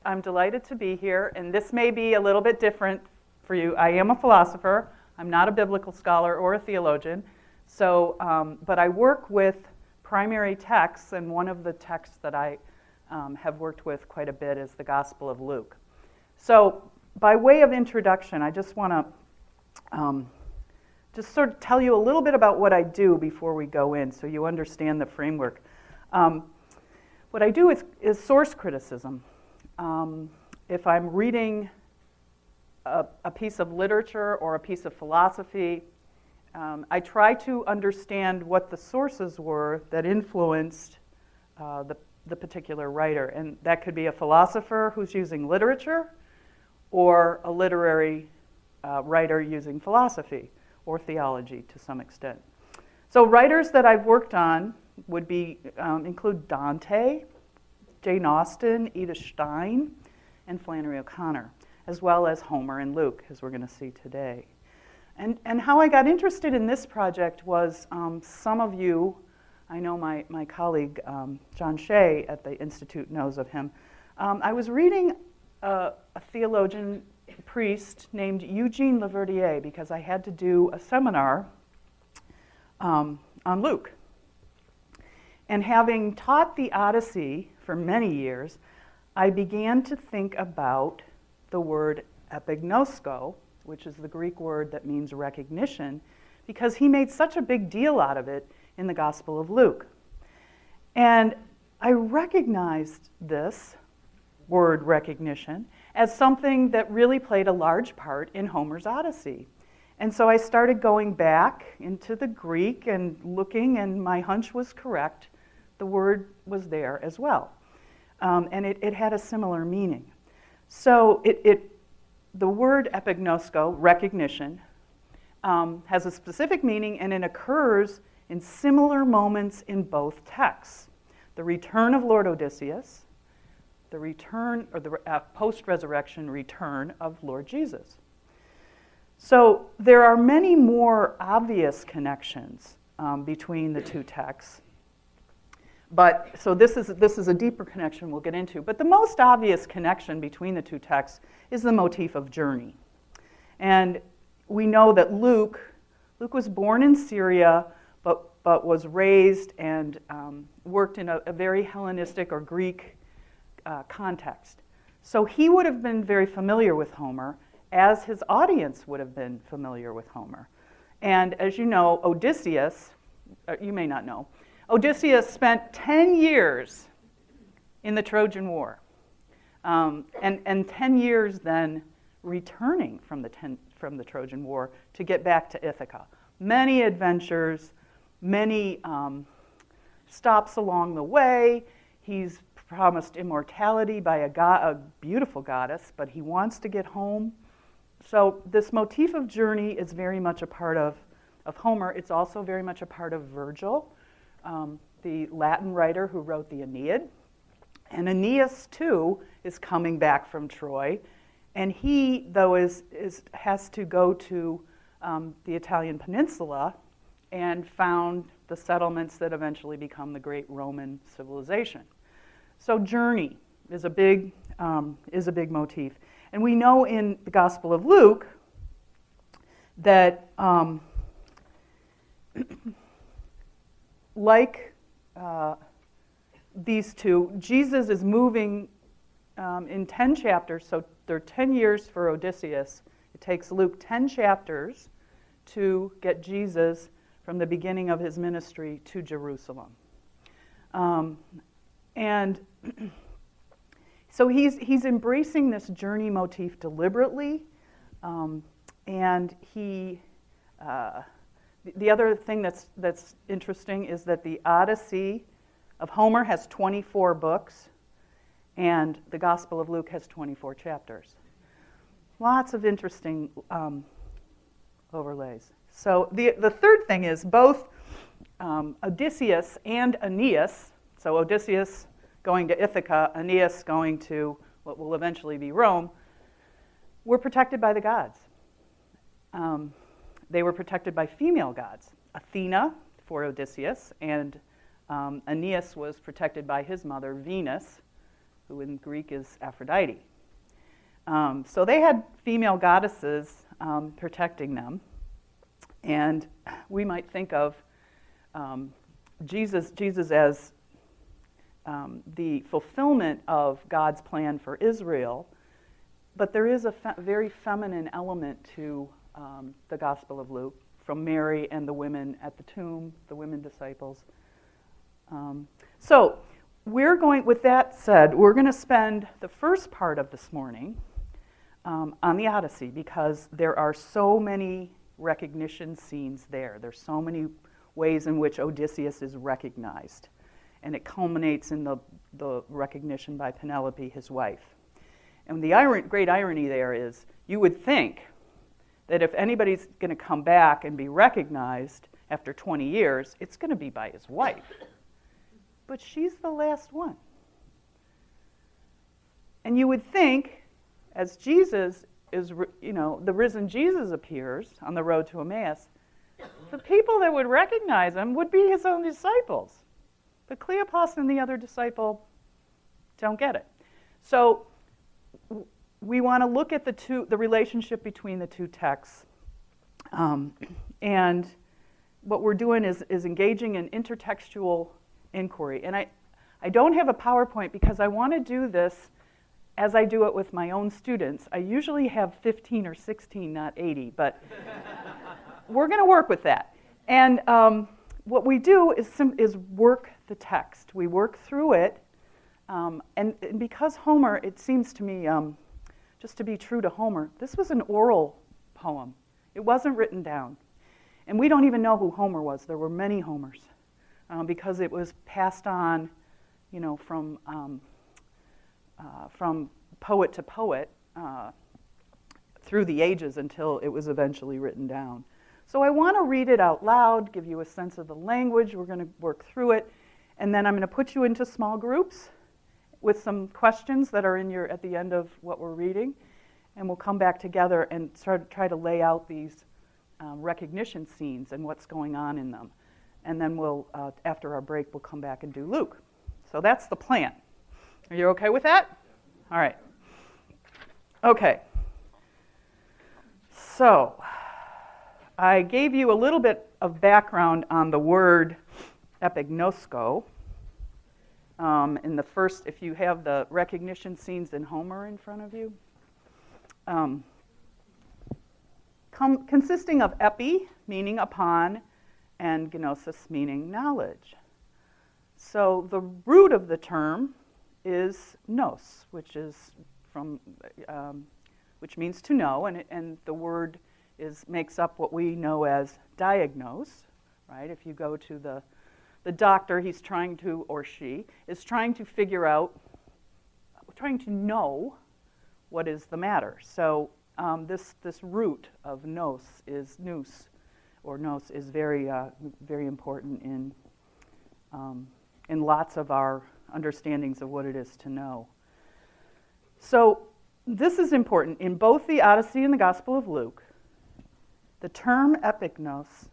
I'm delighted to be here, and this may be a little bit different for you. I am a philosopher. I'm not a biblical scholar or a theologian, but I work with primary texts, and one of the texts that I have worked with quite a bit is the Gospel of Luke. So by way of introduction, I just want to just sort of tell you a little bit about what I do before we go in so you understand the framework. What I do is source criticism. If I'm reading a piece of literature or a piece of philosophy, I try to understand what the sources were that influenced the particular writer. And that could be a philosopher who's using literature, or a literary writer using philosophy or theology to some extent. So writers that I've worked on would include Dante, Jane Austen, Edith Stein, and Flannery O'Connor, as well as Homer and Luke, as we're going to see today. And how I got interested in this project was some of you, I know my colleague John Shea at the Institute knows of him. I was reading a theologian priest named Eugene Laverdiere because I had to do a seminar on Luke. And having taught the Odyssey for many years, I began to think about the word epignosko, which is the Greek word that means recognition, because he made such a big deal out of it in the Gospel of Luke. And I recognized this word recognition as something that really played a large part in Homer's Odyssey. And so I started going back into the Greek and looking, and my hunch was correct. The word was there as well. And it had a similar meaning. So the word epignosko, recognition, has a specific meaning, and it occurs in similar moments in both texts. The return of Lord Odysseus, the return, or the post-resurrection return of Lord Jesus. So there are many more obvious connections between the two texts. So this is a deeper connection we'll get into. But the most obvious connection between the two texts is the motif of journey. And we know that Luke was born in Syria, but was raised and worked in a very Hellenistic or Greek context. So he would have been very familiar with Homer, as his audience would have been familiar with Homer. And as you know, Odysseus, you may not know, Odysseus spent 10 years in the Trojan War, and 10 years then returning from the Trojan War to get back to Ithaca. Many adventures, many stops along the way. He's promised immortality by a beautiful goddess, but he wants to get home. So this motif of journey is very much a part of Homer. It's also very much a part of Virgil, the Latin writer who wrote the Aeneid. And Aeneas, too, is coming back from Troy. And he, though, has to go to the Italian peninsula and found the settlements that eventually become the great Roman civilization. So journey is a big motif. And we know in the Gospel of Luke that like these two, Jesus is moving in 10 chapters, so there are 10 years for Odysseus. It takes Luke 10 chapters to get Jesus from the beginning of his ministry to Jerusalem. And so he's embracing this journey motif deliberately, and the other thing that's interesting is that the Odyssey of Homer has 24 books, and the Gospel of Luke has 24 chapters. Lots of interesting overlays. So the third thing is both Odysseus and Aeneas, so Odysseus going to Ithaca, Aeneas going to what will eventually be Rome, were protected by the gods. They were protected by female gods. Athena for Odysseus, and Aeneas was protected by his mother, Venus, who in Greek is Aphrodite. So they had female goddesses protecting them. And we might think of Jesus as the fulfillment of God's plan for Israel, but there is a very feminine element to the Gospel of Luke, from Mary and the women at the tomb, the women disciples. So with that said, we're going to spend the first part of this morning on the Odyssey, because there are so many recognition scenes there. There's so many ways in which Odysseus is recognized, and it culminates in the recognition by Penelope, his wife. And the great irony there is, you would think that if anybody's going to come back and be recognized after 20 years, it's going to be by his wife. But she's the last one. And you would think, as Jesus is, the risen Jesus appears on the road to Emmaus, the people that would recognize him would be his own disciples. But Cleopas and the other disciple don't get it. So we want to look at the relationship between the two texts. And what we're doing is engaging in intertextual inquiry. And I don't have a PowerPoint because I want to do this as I do it with my own students. I usually have 15 or 16, not 80, but we're going to work with that. And what we do is work the text. We work through it. And because Homer, it seems to me, just to be true to Homer, this was an oral poem. It wasn't written down. And we don't even know who Homer was. There were many Homers, because it was passed on, from poet to poet through the ages until it was eventually written down. So I want to read it out loud, give you a sense of the language. We're going to work through it, and then I'm going to put you into small groups with some questions that are at the end of what we're reading, and we'll come back together and try to lay out these recognition scenes and what's going on in them. And then we'll, after our break, we'll come back and do Luke. So that's the plan. Are you okay with that? All right. Okay. So I gave you a little bit of background on the word epignosko. In the first, if you have the recognition scenes in Homer in front of you, consisting of epi, meaning upon, and gnosis, meaning knowledge. So the root of the term is nos, which means to know, and the word makes up what we know as diagnose, right? If you go to the doctor, he's trying to, or she, is trying to figure out, trying to know what is the matter. So this root of nous is nous, or nos is very very important in lots of our understandings of what it is to know. So this is important. In both the Odyssey and the Gospel of Luke, the term epignos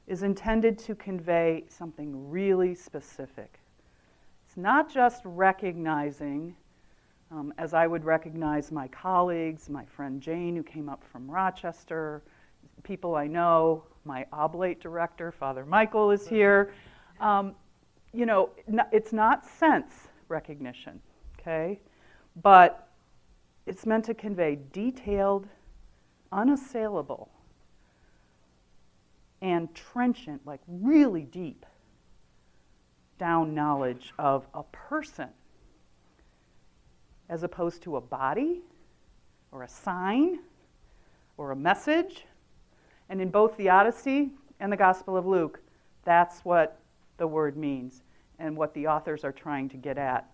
is intended to convey something really specific. It's not just recognizing, as I would recognize my colleagues, my friend Jane, who came up from Rochester, people I know, my oblate director, Father Michael, is here. It's not sense recognition, okay? But it's meant to convey detailed, unassailable, and trenchant, like really deep down knowledge of a person, as opposed to a body or a sign or a message. And in both the Odyssey and the Gospel of Luke, that's what the word means and what the authors are trying to get at.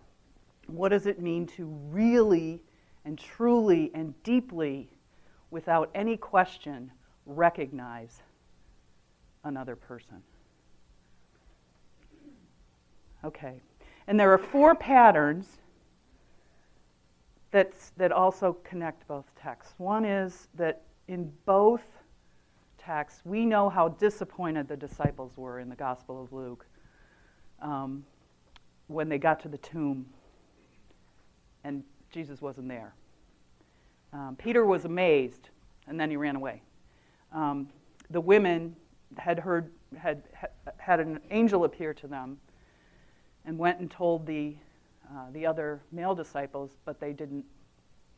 What does it mean to really and truly and deeply, without any question, recognize another person? Okay. And there are 4 patterns that also connect both texts. One is that in both texts, we know how disappointed the disciples were in the Gospel of Luke when they got to the tomb and Jesus wasn't there. Peter was amazed, and then he ran away. The women had an angel appear to them, and went and told the other male disciples, but they didn't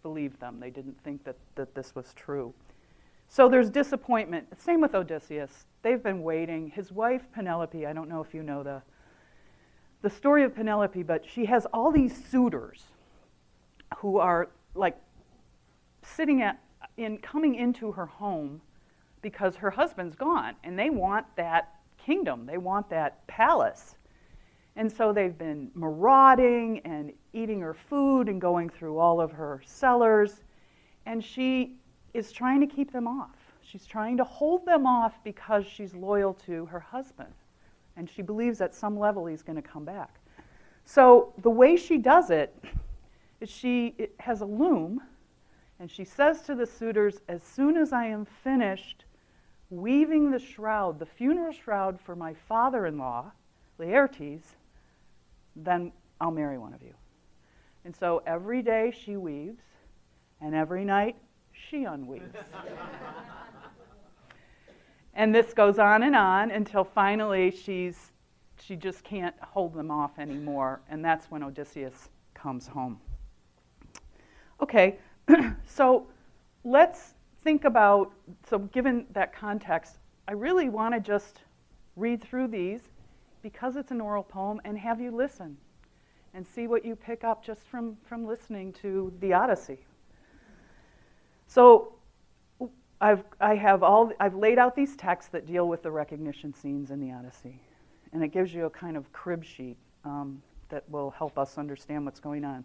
believe them. They didn't think that this was true. So there's disappointment. Same with Odysseus. They've been waiting. His wife, Penelope, I don't know if you know the story of Penelope, but she has all these suitors who are like coming into her home because her husband's gone, and they want that kingdom. They want that palace. And so they've been marauding and eating her food and going through all of her cellars, and she is trying to keep them off. She's trying to hold them off because she's loyal to her husband, and she believes at some level he's going to come back. So the way she does it is she has a loom, and she says to the suitors, as soon as I am finished weaving the shroud, the funeral shroud for my father-in-law, Laertes, then I'll marry one of you. And so every day she weaves, and every night she unweaves. And this goes on until finally she just can't hold them off anymore, and that's when Odysseus comes home. Okay, so let's think about, so given that context, I really want to just read through these because it's an oral poem and have you listen and see what you pick up just from listening to the Odyssey. So I've laid out these texts that deal with the recognition scenes in the Odyssey, and it gives you a kind of crib sheet that will help us understand what's going on.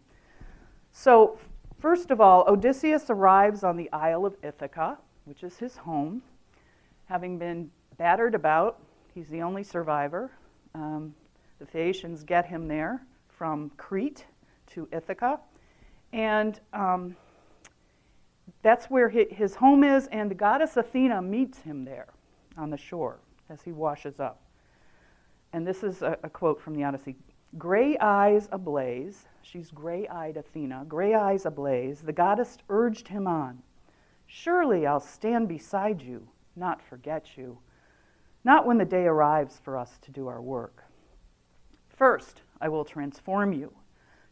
So first of all, Odysseus arrives on the Isle of Ithaca, which is his home, having been battered about. He's the only survivor. The Phaeacians get him there from Crete to Ithaca, and that's where his home is, and the goddess Athena meets him there on the shore as he washes up. And this is a quote from the Odyssey. Gray eyes ablaze, she's gray-eyed Athena, gray eyes ablaze, the goddess urged him on. Surely I'll stand beside you, not forget you, not when the day arrives for us to do our work. First, I will transform you.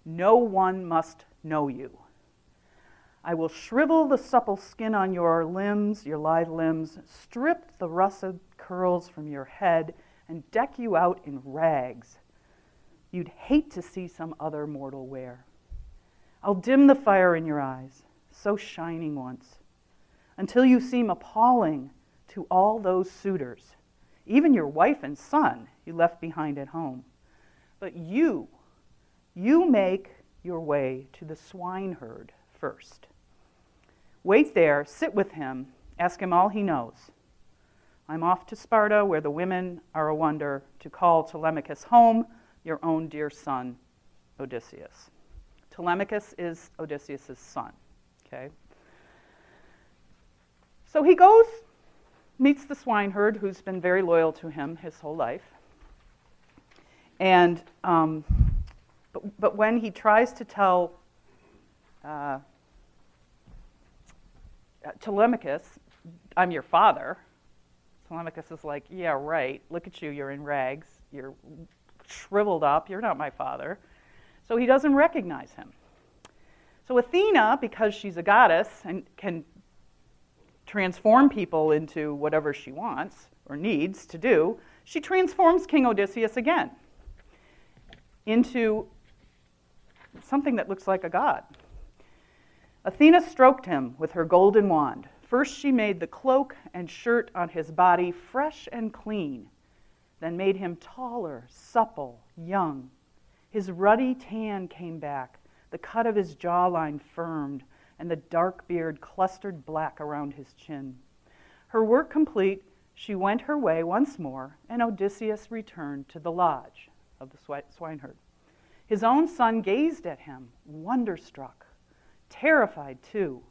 No one must know you. I will shrivel the supple skin on your limbs, your lithe limbs, strip the russet curls from your head, and deck you out in rags you'd hate to see some other mortal wear. I'll dim the fire in your eyes, so shining once, until you seem appalling to all those suitors, even your wife and son you left behind at home. But you make your way to the swineherd first. Wait there, sit with him, ask him all he knows. I'm off to Sparta, where the women are a wonder, to call Telemachus home, your own dear son, Odysseus. Telemachus is Odysseus' son, okay? So he goes, meets the swineherd, who's been very loyal to him his whole life. And, but when he tries to tell Telemachus, I'm your father, Telemachus is like, yeah, right, look at you, you're in rags, you're shriveled up, you're not my father. So he doesn't recognize him. So Athena, because she's a goddess and can transform people into whatever she wants or needs to do, she transforms King Odysseus again into something that looks like a god. Athena stroked him with her golden wand. First she made the cloak and shirt on his body fresh and clean, then made him taller, supple, young. His ruddy tan came back, the cut of his jawline firmed, and the dark beard clustered black around his chin. Her work complete, she went her way once more, and Odysseus returned to the lodge of the swineherd. His own son gazed at him, wonderstruck, terrified too,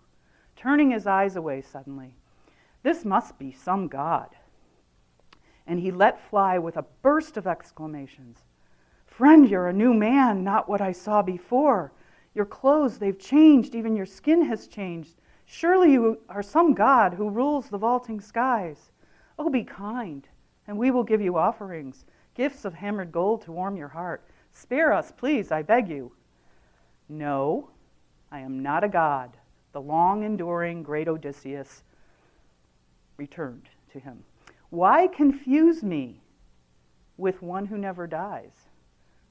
turning his eyes away suddenly. This must be some god. And he let fly with a burst of exclamations. Friend, you're a new man, not what I saw before. Your clothes, they've changed. Even your skin has changed. Surely you are some god who rules the vaulting skies. Oh, be kind, and we will give you offerings, gifts of hammered gold to warm your heart. Spare us, please, I beg you. No, I am not a god. The long-enduring great Odysseus returned to him. Why confuse me with one who never dies?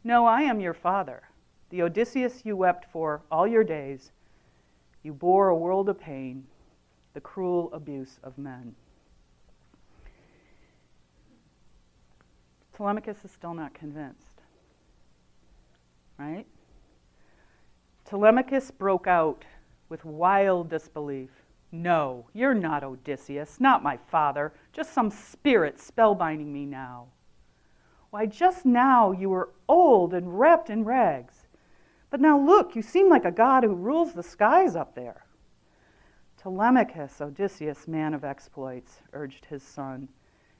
No, I am your father, the Odysseus you wept for all your days. You bore a world of pain, the cruel abuse of men. Telemachus is still not convinced, right? Telemachus broke out with wild disbelief. No, you're not Odysseus, not my father, just some spirit spellbinding me now. Why, just now you were old and wrapped in rags. But now look, you seem like a god who rules the skies up there. Telemachus, Odysseus, man of exploits, urged his son.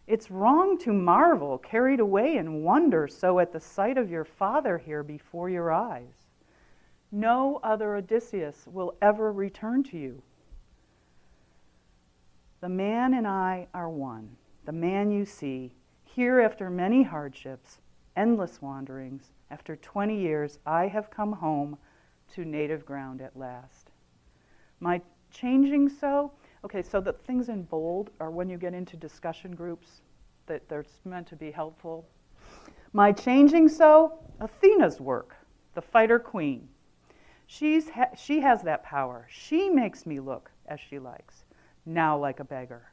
It's wrong to marvel, carried away in wonder, so at the sight of your father here before your eyes. No other Odysseus will ever return to you. The man and I are one. The man you see, here after many hardships, endless wanderings, after 20 years, I have come home to native ground at last. My changing so, okay, so the things in bold are when you get into discussion groups that they're meant to be helpful. My changing so, Athena's work, the fighter queen. She has that power. She makes me look as she likes, now like a beggar.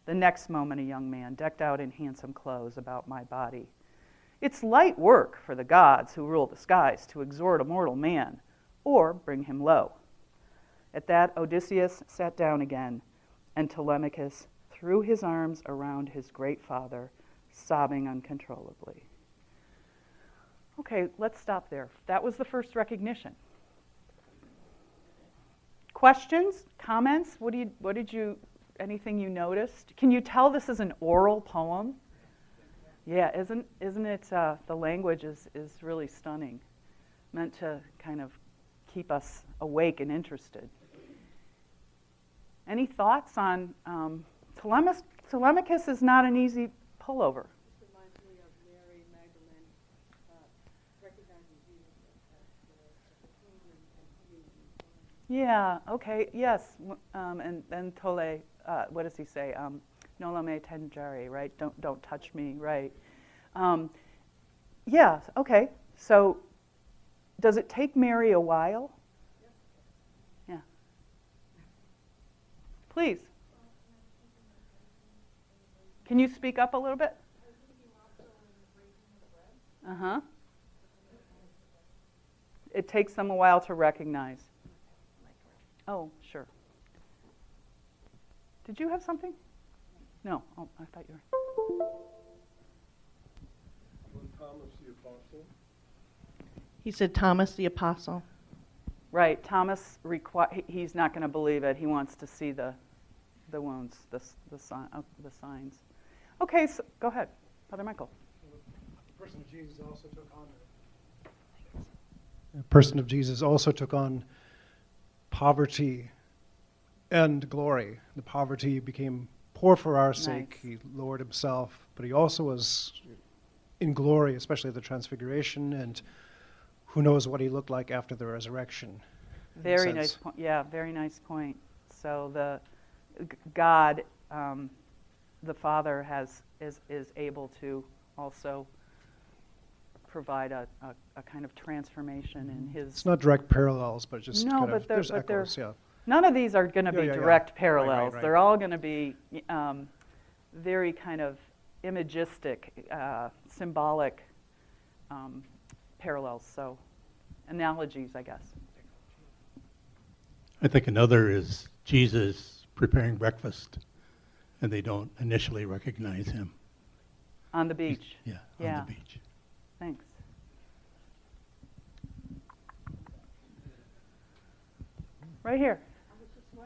The next moment, a young man decked out in handsome clothes about my body. It's light work for the gods who rule the skies to exhort a mortal man or bring him low. At that, Odysseus sat down again, and Telemachus threw his arms around his great father, sobbing uncontrollably. Okay, let's stop there. That was the first recognition. Questions? Comments? Anything you noticed? Can you tell this is an oral poem? Yeah, isn't it, the language is really stunning, meant to kind of keep us awake and interested. Any thoughts on Telemachus is not an easy pullover. This reminds me of Mary Magdalene recognizing Jesus as the king and he. Yeah, okay, yes, and then Tole, what does he say? Non me tangere, right? Don't touch me, right? Yeah, okay. So does it take Mary a while? Yeah. Please. Can you speak up a little bit? Uh-huh. It takes them a while to recognize. Oh, sure. Did you have something? No. Oh, I thought you were. Thomas the Apostle. He said Thomas the Apostle. Right. Thomas, he's not going to believe it. He wants to see the wounds, the signs. Okay, so go ahead, Father Michael. The person of Jesus also took on poverty and glory. The poverty became poor for our sake. He lowered himself, but he also was in glory, especially at the Transfiguration, and who knows what he looked like after the resurrection. Very nice point. Yeah, very nice point. So the God, the Father, is able to also provide a kind of transformation in his. It's not direct parallels, but just there's echoes. Yeah. None of these are going to be direct parallels. Right. They're all going to be very kind of imagistic, symbolic parallels. So analogies, I guess. I think another is Jesus preparing breakfast, and they don't initially recognize him. On the beach. On the beach. Thanks. Right here.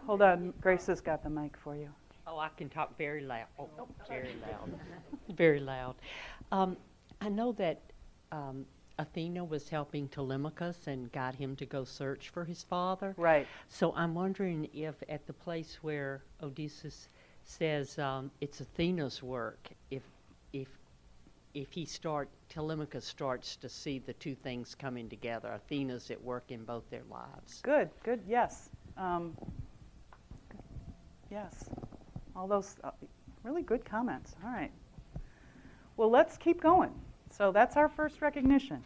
Hold on, Grace has got the mic for you. Oh, I can talk very loud. Oh, very loud. Very loud. I know that Athena was helping Telemachus and got him to go search for his father. Right. So I'm wondering if at the place where Odysseus says it's Athena's work, if Telemachus starts to see the two things coming together, Athena's at work in both their lives. Good, yes. Yes. All those really good comments. All right. Well, let's keep going. So that's our first recognition.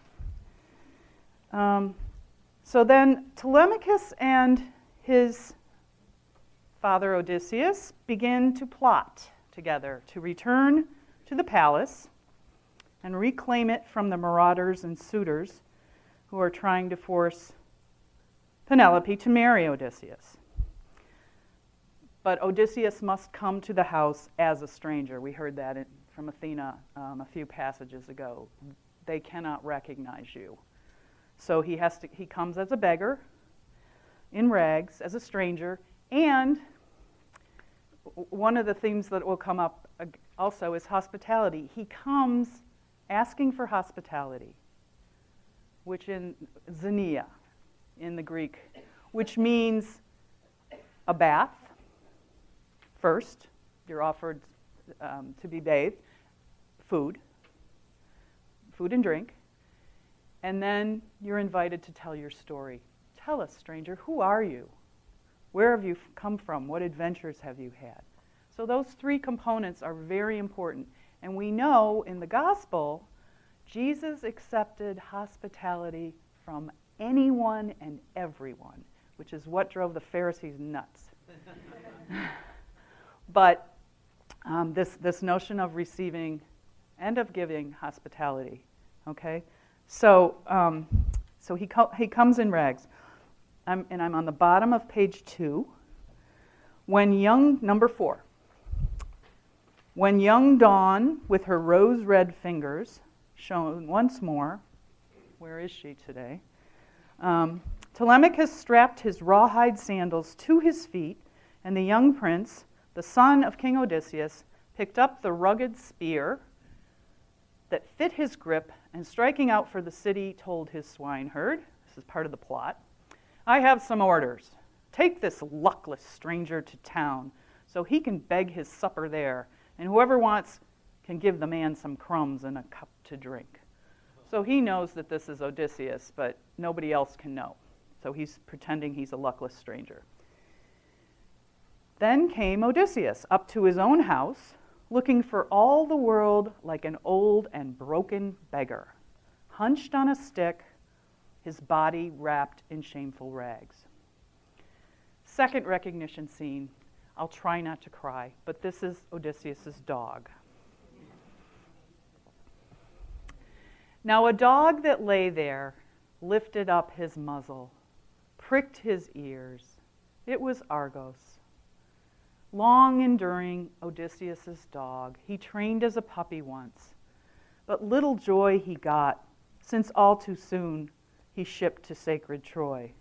So then Telemachus and his father Odysseus begin to plot together to return to the palace and reclaim it from the marauders and suitors who are trying to force Penelope to marry Odysseus. But Odysseus must come to the house as a stranger. We heard that from Athena a few passages ago. They cannot recognize you. So he comes as a beggar, in rags, as a stranger, and one of the themes that will come up also is hospitality. He comes asking for hospitality, which in xenia, in the Greek, which means a bath. First, you're offered to be bathed, food and drink, and then you're invited to tell your story. Tell us, stranger, who are you? Where have you come from? What adventures have you had? So those three components are very important. And we know in the gospel, Jesus accepted hospitality from anyone and everyone, which is what drove the Pharisees nuts. But this notion of receiving and of giving hospitality, okay? So he comes in rags. I'm on the bottom of page 2. Number 4. When young Dawn, with her rose-red fingers, shone once more, where is she today? Telemachus strapped his rawhide sandals to his feet, and the young prince, the son of King Odysseus, picked up the rugged spear that fit his grip, and striking out for the city, told his swineherd, this is part of the plot, I have some orders. Take this luckless stranger to town so he can beg his supper there, and whoever wants can give the man some crumbs and a cup to drink. So he knows that this is Odysseus, but nobody else can know. So he's pretending he's a luckless stranger. Then came Odysseus up to his own house, looking for all the world like an old and broken beggar, hunched on a stick, his body wrapped in shameful rags. Second recognition scene. I'll try not to cry, but this is Odysseus' dog. Now a dog that lay there lifted up his muzzle, pricked his ears. It was Argos. Long enduring Odysseus' dog, he trained as a puppy once, but little joy he got, since all too soon he shipped to sacred Troy.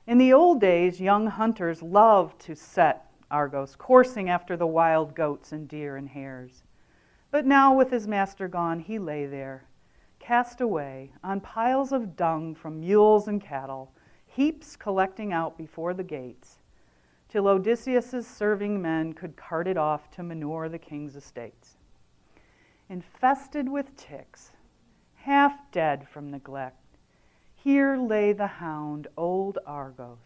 In the old days, young hunters loved to set Argos, coursing after the wild goats and deer and hares. But now with his master gone, he lay there, cast away on piles of dung from mules and cattle, heaps collecting out before the gates, till Odysseus' serving men could cart it off to manure the king's estates. Infested with ticks, half dead from neglect, here lay the hound, old Argos.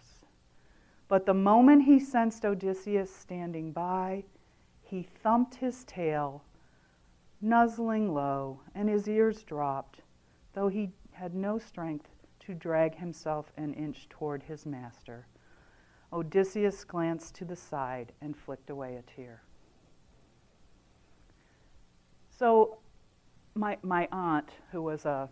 But the moment he sensed Odysseus standing by, he thumped his tail, nuzzling low, and his ears dropped, though he had no strength to drag himself an inch toward his master. Odysseus glanced to the side and flicked away a tear. So my aunt, who was a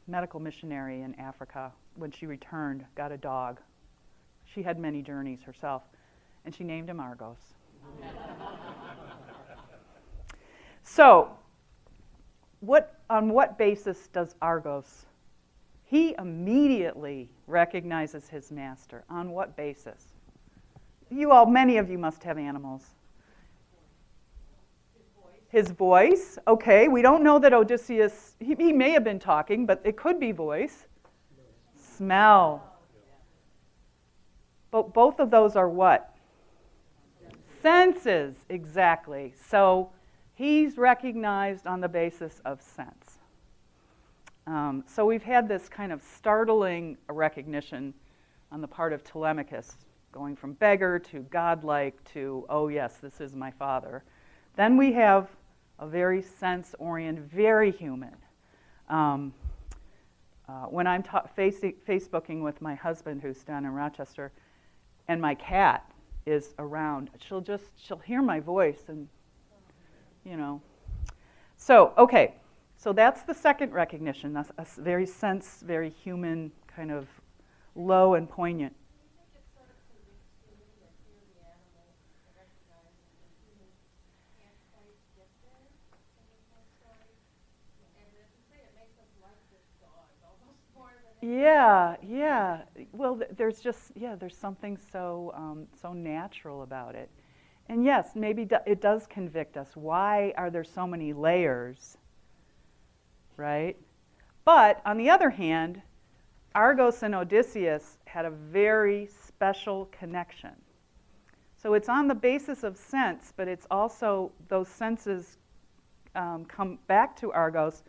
medical missionary in Africa, when she returned, got a dog. She had many journeys herself, and she named him Argos. So, on what basis does Argos? He immediately recognizes his master. On what basis? Many of you must have animals. His voice. His voice, okay, we don't know that Odysseus, he may have been talking, but it could be voice. Smell. But both of those are what? Senses, exactly. So he's recognized on the basis of sense. So we've had this kind of startling recognition on the part of Telemachus, going from beggar to godlike to, oh yes, this is my father. Then we have a very sense-oriented, very human. When I'm Facebooking with my husband, who's down in Rochester, and my cat is around, she'll hear my voice and, you know. So, okay, so that's the second recognition, that's a very very human, kind of low and poignant. Yeah. Well, there's something so so natural about it, and yes, maybe it does convict us. Why are there so many layers, right? But on the other hand, Argos and Odysseus had a very special connection. So it's on the basis of sense, but it's also those senses come back to Argos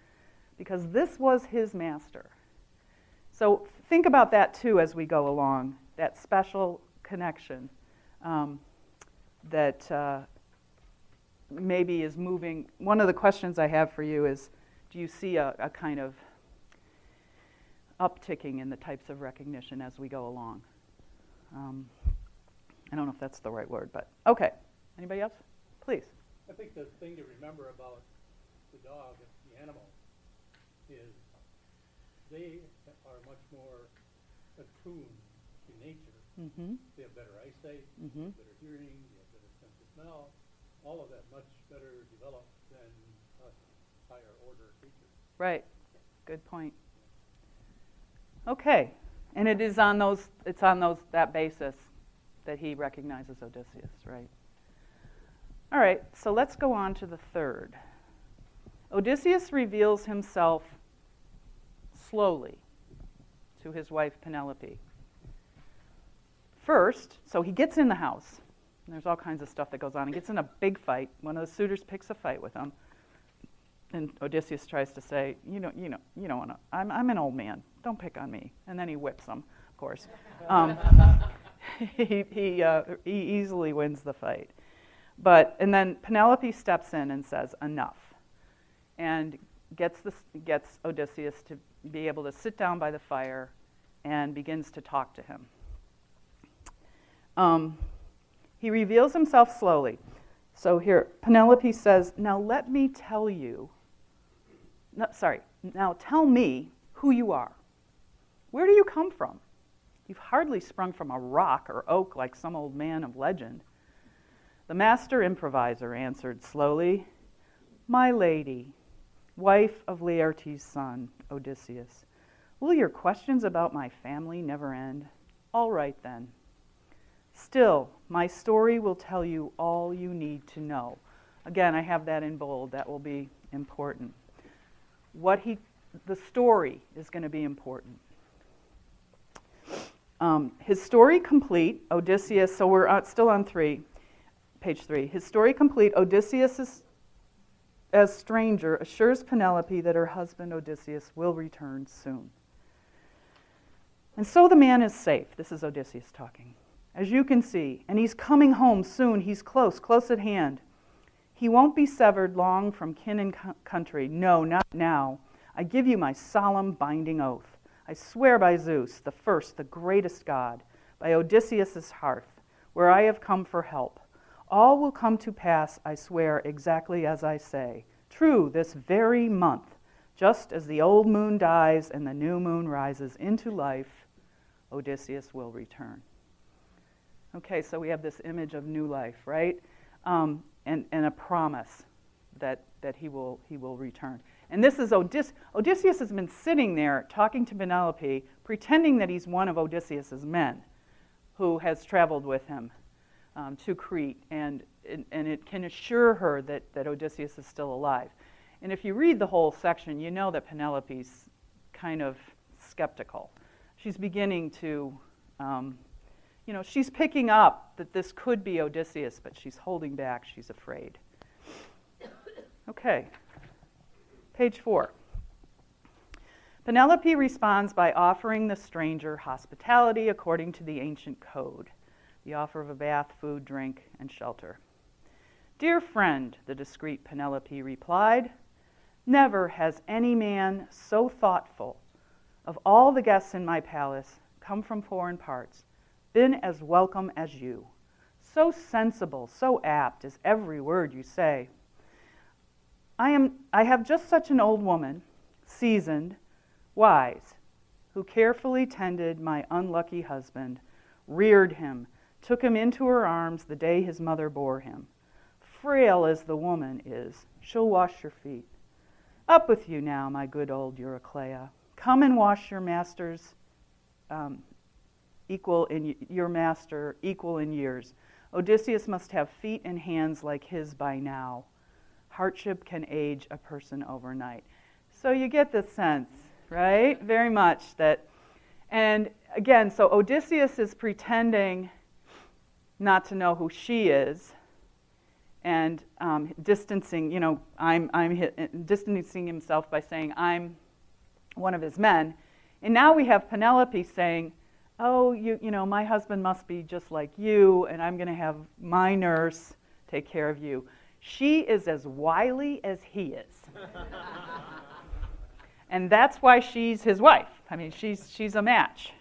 because this was his master. So think about that too as we go along, that special connection that maybe is moving. One of the questions I have for you is, do you see a kind of upticking in the types of recognition as we go along? I don't know if that's the right word, but okay. Anybody else? Please. I think the thing to remember about the dog, the animal, is they are much more attuned to nature. Mm-hmm. They have better eyesight, Mm-hmm. better hearing, they have better sense of smell, all of that much better developed than us higher order creatures. Right. Good point. Okay. And it's on that basis that he recognizes Odysseus, right? All right, so let's go on to the third. Odysseus reveals himself slowly to his wife Penelope. First, so he gets in the house. And there's all kinds of stuff that goes on. He gets in a big fight. One of the suitors picks a fight with him. And Odysseus tries to say, you don't want to, I'm an old man. Don't pick on me. And then he whips him, of course. He easily wins the fight. And then Penelope steps in and says, enough. And gets Odysseus to be able to sit down by the fire and begins to talk to him. He reveals himself slowly. So here, Penelope says, now tell me who you are. Where do you come from? You've hardly sprung from a rock or oak like some old man of legend. The master improviser answered slowly, my lady, wife of Laertes' son, Odysseus, will your questions about my family never end? All right then. Still, my story will tell you all you need to know. Again, I have that in bold. That will be important. The story is going to be important. His story complete, Odysseus, so we're still on page 3. His story complete, Odysseus, as stranger, assures Penelope that her husband Odysseus will return soon. And so the man is safe. This is Odysseus talking. As you can see, and he's coming home soon. He's close at hand. He won't be severed long from kin and country. No, not now. I give you my solemn binding oath. I swear by Zeus, the first, the greatest god, by Odysseus' hearth, where I have come for help. All will come to pass, I swear, exactly as I say. True, this very month, just as the old moon dies and the new moon rises into life, Odysseus will return. Okay, so we have this image of new life, right? And a promise that he will return. And this is Odysseus has been sitting there talking to Penelope, pretending that he's one of Odysseus' men who has traveled with him. to Crete, and it can assure her that Odysseus is still alive. And if you read the whole section, you know that Penelope's kind of skeptical. She's beginning to, she's picking up that this could be Odysseus, but she's holding back. She's afraid. Okay, page 4. Penelope responds by offering the stranger hospitality according to the ancient code, the offer of a bath, food, drink, and shelter. "Dear friend," the discreet Penelope replied, "never has any man so thoughtful of all the guests in my palace, come from foreign parts, been as welcome as you. So sensible, so apt is every word you say. I have just such an old woman, seasoned, wise, who carefully tended my unlucky husband, reared him, took him into her arms the day his mother bore him. Frail as the woman is, she'll wash your feet. Up with you now, my good old Eurycleia. Come and wash your master's equal in years. Odysseus must have feet and hands like his by now. Hardship can age a person overnight." So you get the sense, right? Very much that, and again, so Odysseus is pretending not to know who she is, and distancing himself by saying, "I'm one of his men." And now we have Penelope saying, "Oh, my husband must be just like you, and I'm going to have my nurse take care of you." She is as wily as he is. And that's why she's his wife. I mean, she's a match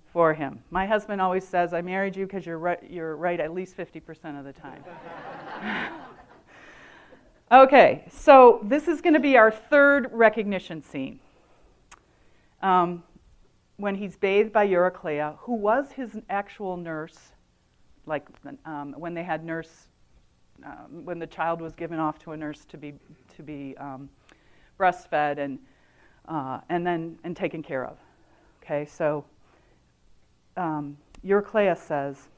for him. My husband always says, "I married you because you're right at least 50% of the time." Okay, so this is going to be our third recognition scene. When he's bathed by Eurycleia, who was his actual nurse, like when they had nurse, when the child was given off to a nurse to be breastfed and taken care of. Okay, so Eurycleia says,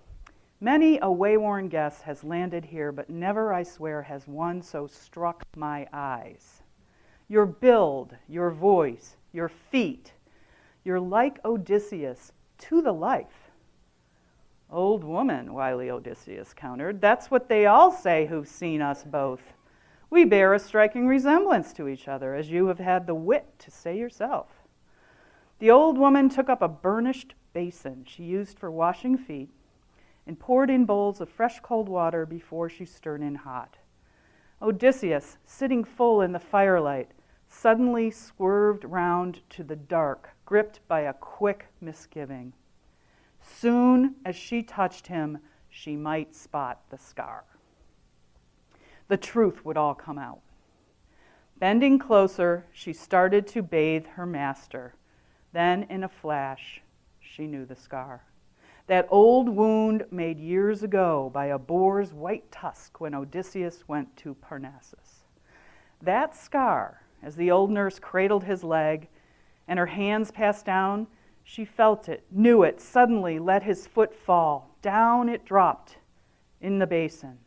"Many a wayworn guest has landed here, but never, I swear, has one so struck my eyes. Your build, your voice, your feet, you're like Odysseus to the life." "Old woman," wily Odysseus countered, "that's what they all say who've seen us both. We bear a striking resemblance to each other, as you have had the wit to say yourself." The old woman took up a burnished basin she used for washing feet and poured in bowls of fresh cold water before she stirred in hot. Odysseus, sitting full in the firelight, suddenly swerved round to the dark, gripped by a quick misgiving. Soon as she touched him, she might spot the scar. The truth would all come out. Bending closer, she started to bathe her master. Then, in a flash, she knew the scar. That old wound made years ago by a boar's white tusk when Odysseus went to Parnassus. That scar, as the old nurse cradled his leg and her hands passed down, she felt it, knew it, suddenly let his foot fall. Down it dropped in the basin.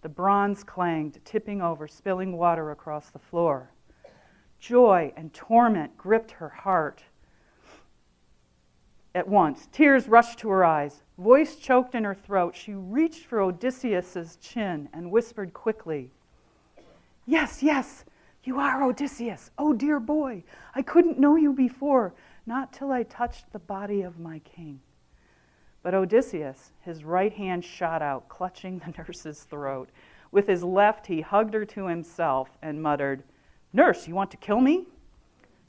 The bronze clanged, tipping over, spilling water across the floor. Joy and torment gripped her heart. At once, tears rushed to her eyes. Voice choked in her throat. She reached for Odysseus's chin and whispered quickly, "Yes, yes, you are Odysseus. Oh, dear boy, I couldn't know you before, not till I touched the body of my king." But Odysseus, his right hand shot out, clutching the nurse's throat. With his left, he hugged her to himself and muttered, "Nurse, you want to kill me?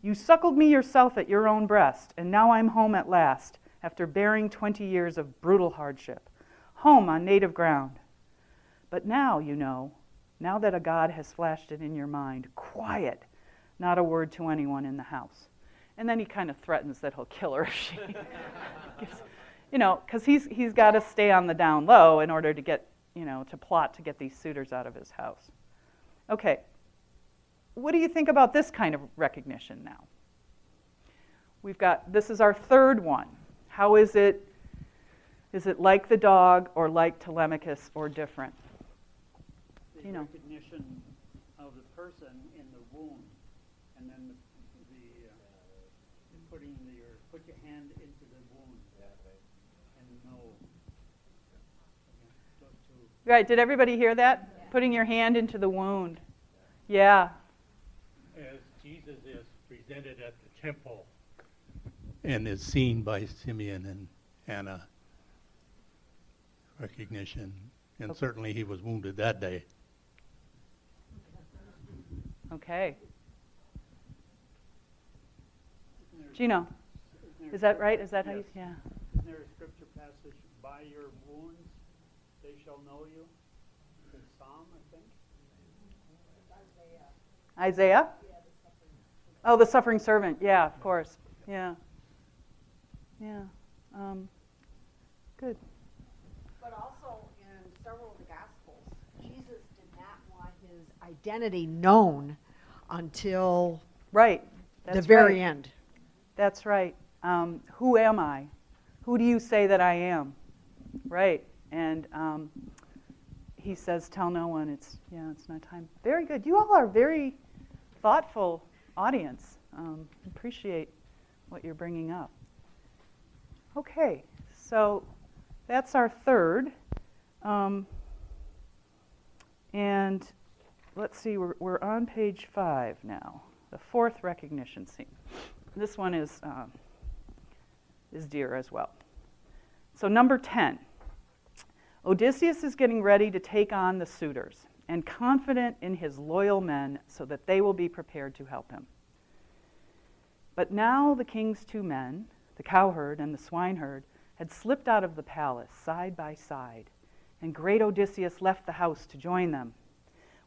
You suckled me yourself at your own breast, and now I'm home at last, after bearing 20 years of brutal hardship. Home on native ground. But now, you know, now that a god has flashed it in your mind, quiet, not a word to anyone in the house." And then he kind of threatens that he'll kill her if she gives, because he's got to stay on the down low in order to get, to plot to get these suitors out of his house. Okay. What do you think about this kind of recognition now? This is our third one. How is it Is it like the dog or like Telemachus or different? The recognition of the person in the wound, and then the put your hand into the wound and know. Those two. Right, did everybody hear that? Yeah. Putting your hand into the wound. Yeah. As Jesus is presented at the temple and is seen by Simeon and Anna, recognition, and certainly he was wounded that day. Okay. Gino, is that right? Is that how you? Yeah. Isn't there a scripture passage, by your wounds they shall know you? It's in Psalm, I think. Isaiah? Oh, the suffering servant. Yeah, of course. Yeah. Yeah. Good. But also in several of the Gospels, Jesus did not want his identity known until right. the very end. That's right. Who am I? Who do you say that I am? Right. And he says, tell no one. It's not time. Very good. You all are very thoughtful audience. Appreciate what you're bringing up. Okay. So that's our third. And let's see, we're on page 5 now. The fourth recognition scene. This one is dear as well. So number 10. Odysseus is getting ready to take on the suitors and confident in his loyal men so that they will be prepared to help him. But now the king's 2 men, the cowherd and the swineherd, had slipped out of the palace side by side, and great Odysseus left the house to join them.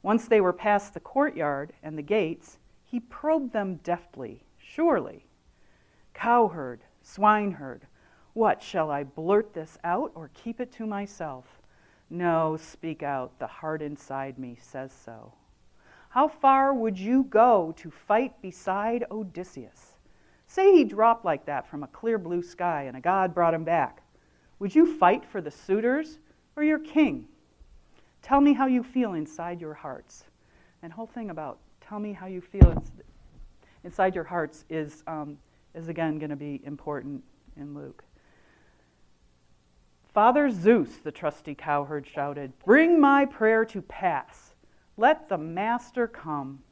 Once they were past the courtyard and the gates, he probed them deftly. Surely, cowherd, swineherd, what, shall I blurt this out or keep it to myself? No, speak out, the heart inside me says so. How far would you go to fight beside Odysseus? Say he dropped like that from a clear blue sky and a god brought him back. Would you fight for the suitors or your king? Tell me how you feel inside your hearts. And whole thing about tell me how you feel inside your hearts is again going to be important in Luke. Father Zeus, the trusty cowherd shouted, bring my prayer to pass. Let the master come.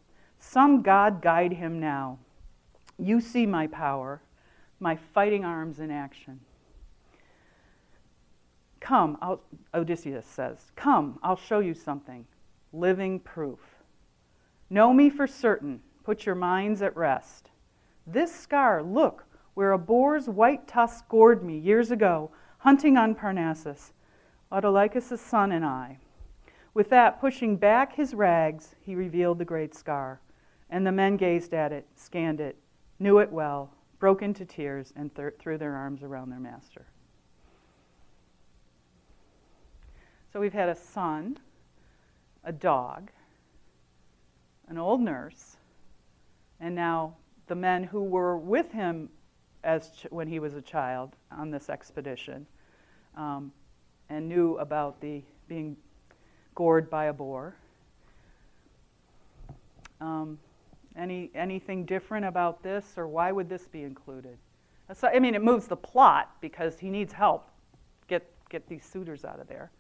Some god guide him now. You see my power, my fighting arms in action. Come, Odysseus says, come, I'll show you something. Living proof. Know me for certain. Put your minds at rest. This scar, look, where a boar's white tusk gored me years ago, hunting on Parnassus, Autolycus' son and I. With that, pushing back his rags, he revealed the great scar. And the men gazed at it, scanned it, knew it well, broke into tears, and threw their arms around their master. So we've had a son, a dog, an old nurse, and now the men who were with him when he was a child on this expedition and knew about the being gored by a boar. Anything different about this, or why would this be included? So, I mean, it moves the plot because he needs help get these suitors out of there.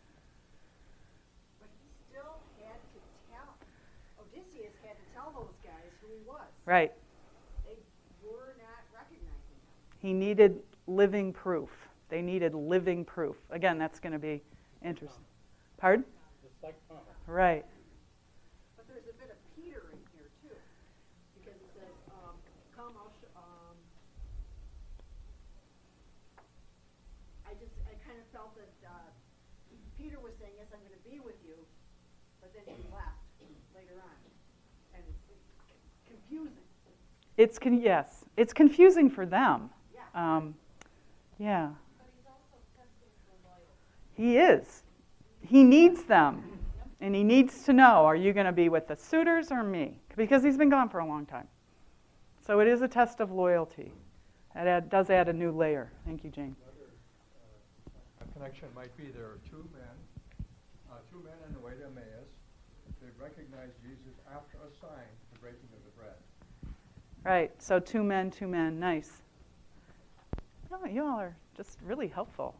But he still had to tell, Odysseus had to tell those guys who he was. Right. They were not recognizing him. He needed living proof. They needed living proof. Again, that's going to be interesting. Pardon? Just like Thomas. Right. But there's a bit of Peter in here too, because it says, "Come, I'll." I kind of felt that Peter was saying, "Yes, I'm going to be with you," but then he left later on, and it's confusing. Yes, it's confusing for them. Yeah. Yeah. But he's also testing for loyalty. He is. He needs them. And he needs to know, are you going to be with the suitors or me? Because he's been gone for a long time. So it is a test of loyalty. It does add a new layer. Thank you, Jane. Another connection might be there are two men on the way to Emmaus. They recognized Jesus after a sign, the breaking of the bread. Right, so two men, nice. Oh, you all are just really helpful.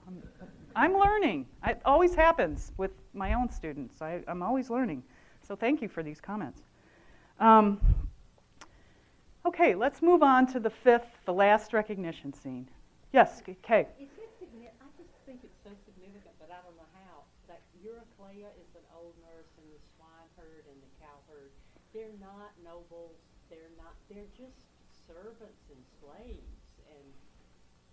I'm learning. It always happens with my own students. I'm always learning. So thank you for these comments. Okay, let's move on to the last recognition scene. Yes, Kay. Is it significant? I just think it's so significant, but I don't know how. That Eurycleia is an old nurse, and the swineherd and the cowherd, they're not nobles. They're just servants and slaves, and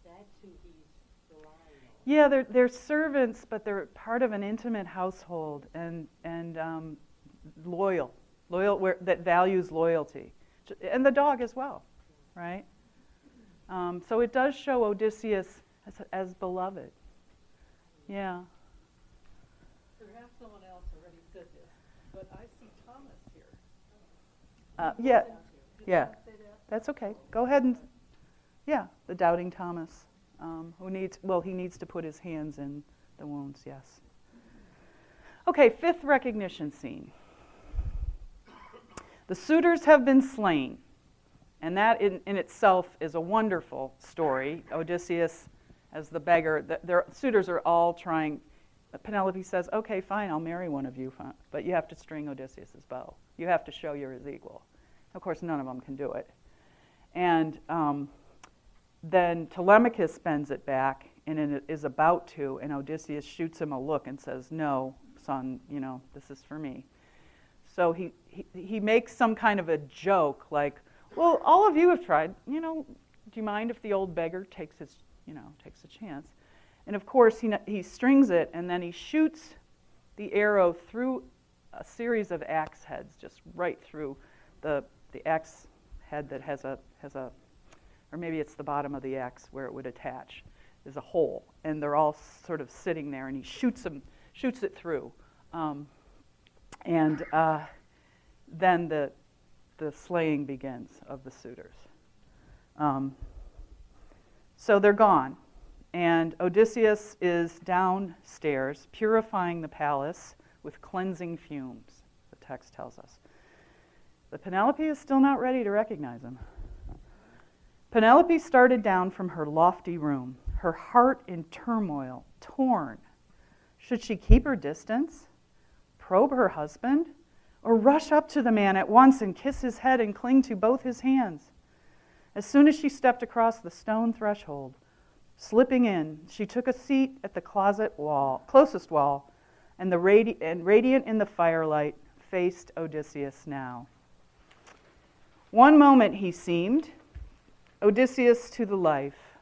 that's who he's relying on. Yeah, they're servants, but they're part of an intimate household and loyal that values loyalty, and the dog as well, right? So it does show Odysseus as beloved. Yeah. Perhaps someone else already said this, but I see Thomas here. Yeah. Did Yeah. someone say that? That's okay. Go ahead and, yeah, the doubting Thomas, he needs to put his hands in the wounds, yes. Okay, fifth recognition scene. The suitors have been slain, and that in itself is a wonderful story. Odysseus as the beggar, their suitors are all trying. Penelope says, okay, fine, I'll marry one of you, but you have to string Odysseus' bow. You have to show you're his equal. Of course, none of them can do it. And then Telemachus bends it back and is about to, and Odysseus shoots him a look and says, no, son, this is for me. So he makes some kind of a joke like, well, all of you have tried, do you mind if the old beggar takes a chance? And of course, he strings it, and then he shoots the arrow through a series of axe heads, just right through the axe head that has a, or maybe it's the bottom of the axe where it would attach, is a hole, and they're all sort of sitting there, and he shoots it through. And then the slaying begins of the suitors. So they're gone. And Odysseus is downstairs purifying the palace with cleansing fumes, the text tells us. But Penelope is still not ready to recognize him. Penelope started down from her lofty room, her heart in turmoil, torn. Should she keep her distance, probe her husband, or rush up to the man at once and kiss his head and cling to both his hands? As soon as she stepped across the stone threshold, slipping in, she took a seat at the closest wall, and radiant in the firelight, faced Odysseus now. One moment he seemed, Odysseus to the life.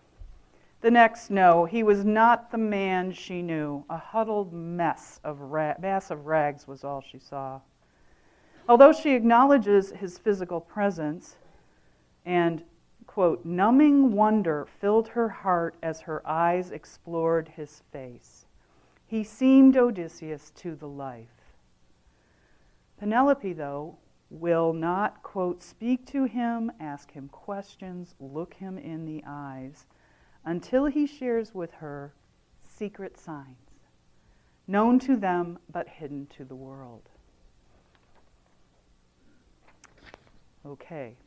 The next, no, he was not the man she knew. A huddled mass of rags was all she saw. Although she acknowledges his physical presence, and, quote, numbing wonder filled her heart as her eyes explored his face. He seemed Odysseus to the life. Penelope, though, will not, quote, speak to him, ask him questions, look him in the eyes, until he shares with her secret signs, known to them but hidden to the world. Okay.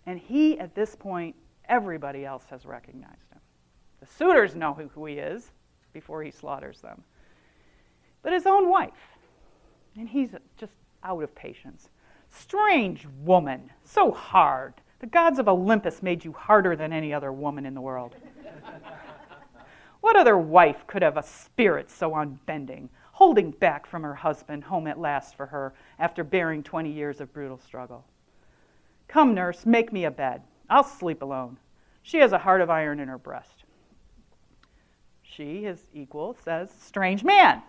And he, at this point, everybody else has recognized him. The suitors know who he is before he slaughters them. But his own wife, and he's just out of patience. Strange woman, so hard. The gods of Olympus made you harder than any other woman in the world. What other wife could have a spirit so unbending, holding back from her husband home at last for her after bearing 20 years of brutal struggle? Come, nurse, make me a bed. I'll sleep alone. She has a heart of iron in her breast. She, his equal, says, strange man.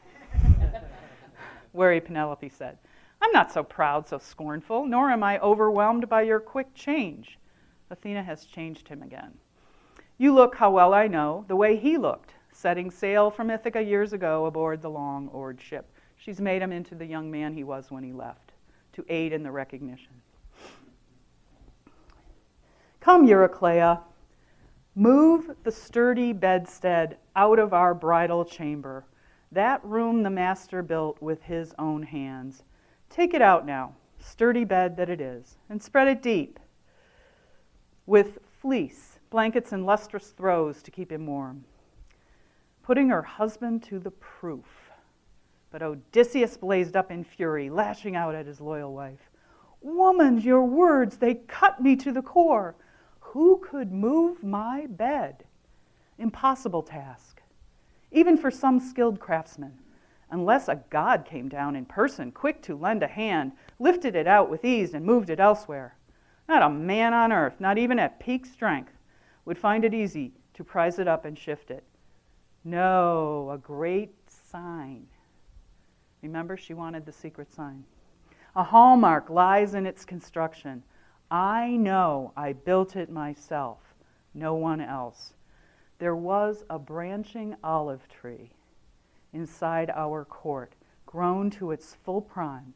Wary Penelope said, I'm not so proud, so scornful, nor am I overwhelmed by your quick change. Athena has changed him again. You look, how well I know, the way he looked, setting sail from Ithaca years ago aboard the long-oared ship. She's made him into the young man he was when he left, to aid in the recognition. Come, Eurycleia. Move the sturdy bedstead out of our bridal chamber, that room the master built with his own hands. Take it out now, sturdy bed that it is, and spread it deep with fleece, blankets, and lustrous throws to keep him warm. Putting her husband to the proof. But Odysseus blazed up in fury, lashing out at his loyal wife. Woman, your words, they cut me to the core. Who could move my bed? Impossible task, even for some skilled craftsman, unless a god came down in person, quick to lend a hand, lifted it out with ease and moved it elsewhere. Not a man on earth, not even at peak strength, would find it easy to prise it up and shift it. No, a great sign. Remember, she wanted the secret sign. A hallmark lies in its construction. I know I built it myself, no one else. There was a branching olive tree inside our court, grown to its full prime,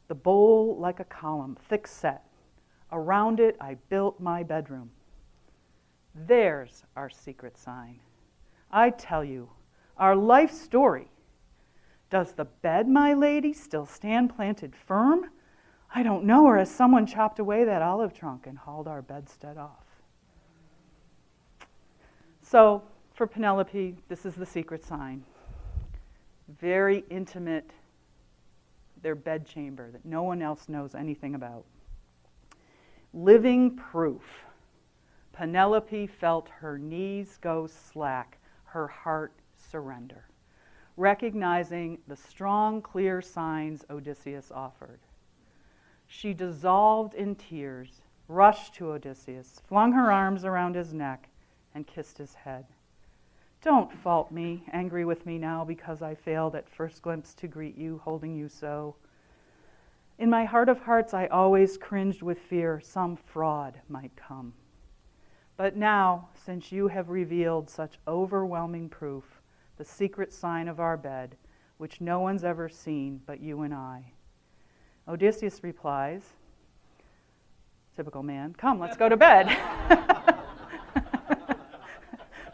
the bole like a column, thick set. Around it I built my bedroom. There's our secret sign. I tell you, our life story. Does the bed, my lady, still stand planted firm? I don't know, or has someone chopped away that olive trunk and hauled our bedstead off? So, for Penelope, this is the secret sign. Very intimate, their bedchamber that no one else knows anything about. Living proof. Penelope felt her knees go slack, her heart surrender, recognizing the strong, clear signs Odysseus offered. She dissolved in tears, rushed to Odysseus, flung her arms around his neck, and kissed his head. Don't fault me, angry with me now because I failed at first glimpse to greet you, holding you so. In my heart of hearts, I always cringed with fear some fraud might come. But now, since you have revealed such overwhelming proof, the secret sign of our bed, which no one's ever seen but you and I, Odysseus replies, typical man, come, let's go to bed.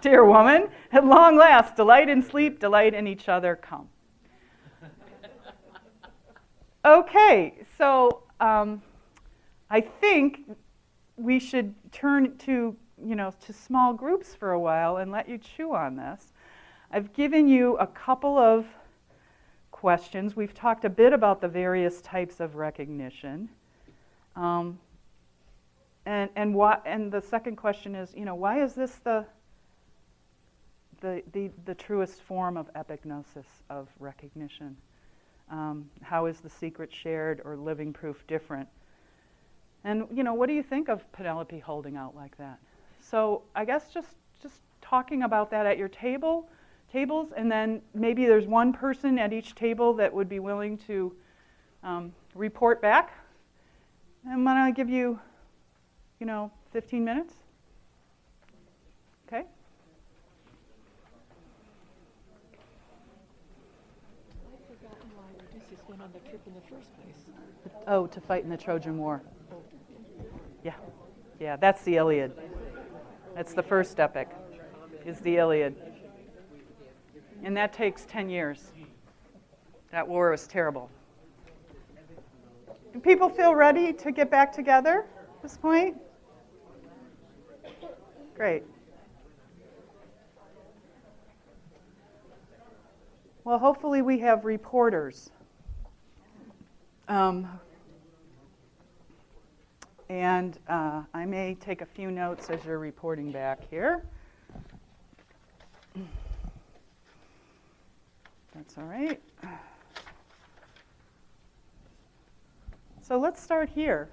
Dear woman, at long last, delight in sleep, delight in each other, come. Okay, so I think we should turn to small groups for a while and let you chew on this. I've given you a couple of questions. We've talked a bit about the various types of recognition. And the second question is, why is this the truest form of epignosis, of recognition? How is the secret shared or living proof different? And what do you think of Penelope holding out like that? So I guess just talking about that at your tables, and then maybe there's one person at each table that would be willing to report back. And why don't I give you, 15 minutes? Okay. I've forgotten why Odysseus went on the trip in the first place. Oh, to fight in the Trojan War. Yeah, that's the Iliad. That's the first epic, is the Iliad. And that takes 10 years. That war was terrible. Do people feel ready to get back together at this point? Great. Well, hopefully we have reporters. And I may take a few notes as you're reporting back here. That's all right. So let's start here,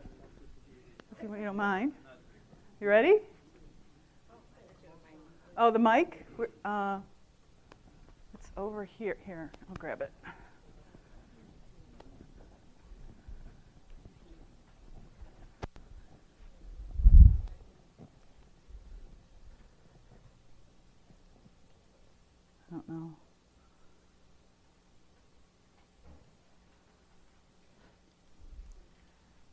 if you don't mind. You ready? Oh, the mic? It's over here. Here, I'll grab it. I don't know.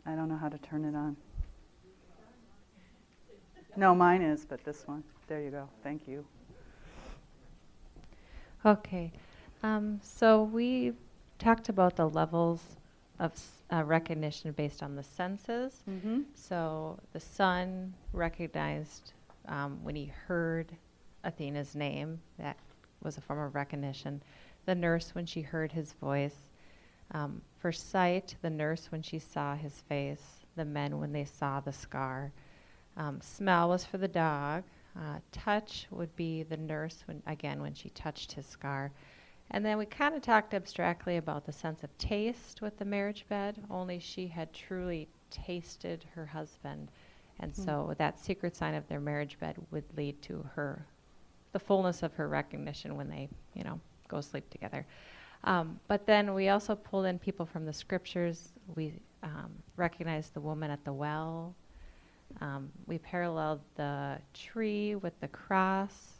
I don't know how to turn it on. No, mine is, but this one. There you go. Thank you. Okay. So we talked about the levels of recognition based on the senses. Mm-hmm. So the son recognized when he heard Athena's name. That was a form of recognition. The nurse when she heard his voice. For sight, the nurse when she saw his face. The men when they saw the scar. Smell was for the dog. Touch would be the nurse when she touched his scar. And then we kind of talked abstractly about the sense of taste with the marriage bed, only she had truly tasted her husband. And so that secret sign of their marriage bed would lead to the fullness of her recognition when they, go sleep together. But then we also pulled in people from the scriptures. We recognized the woman at the well. We paralleled the tree with the cross.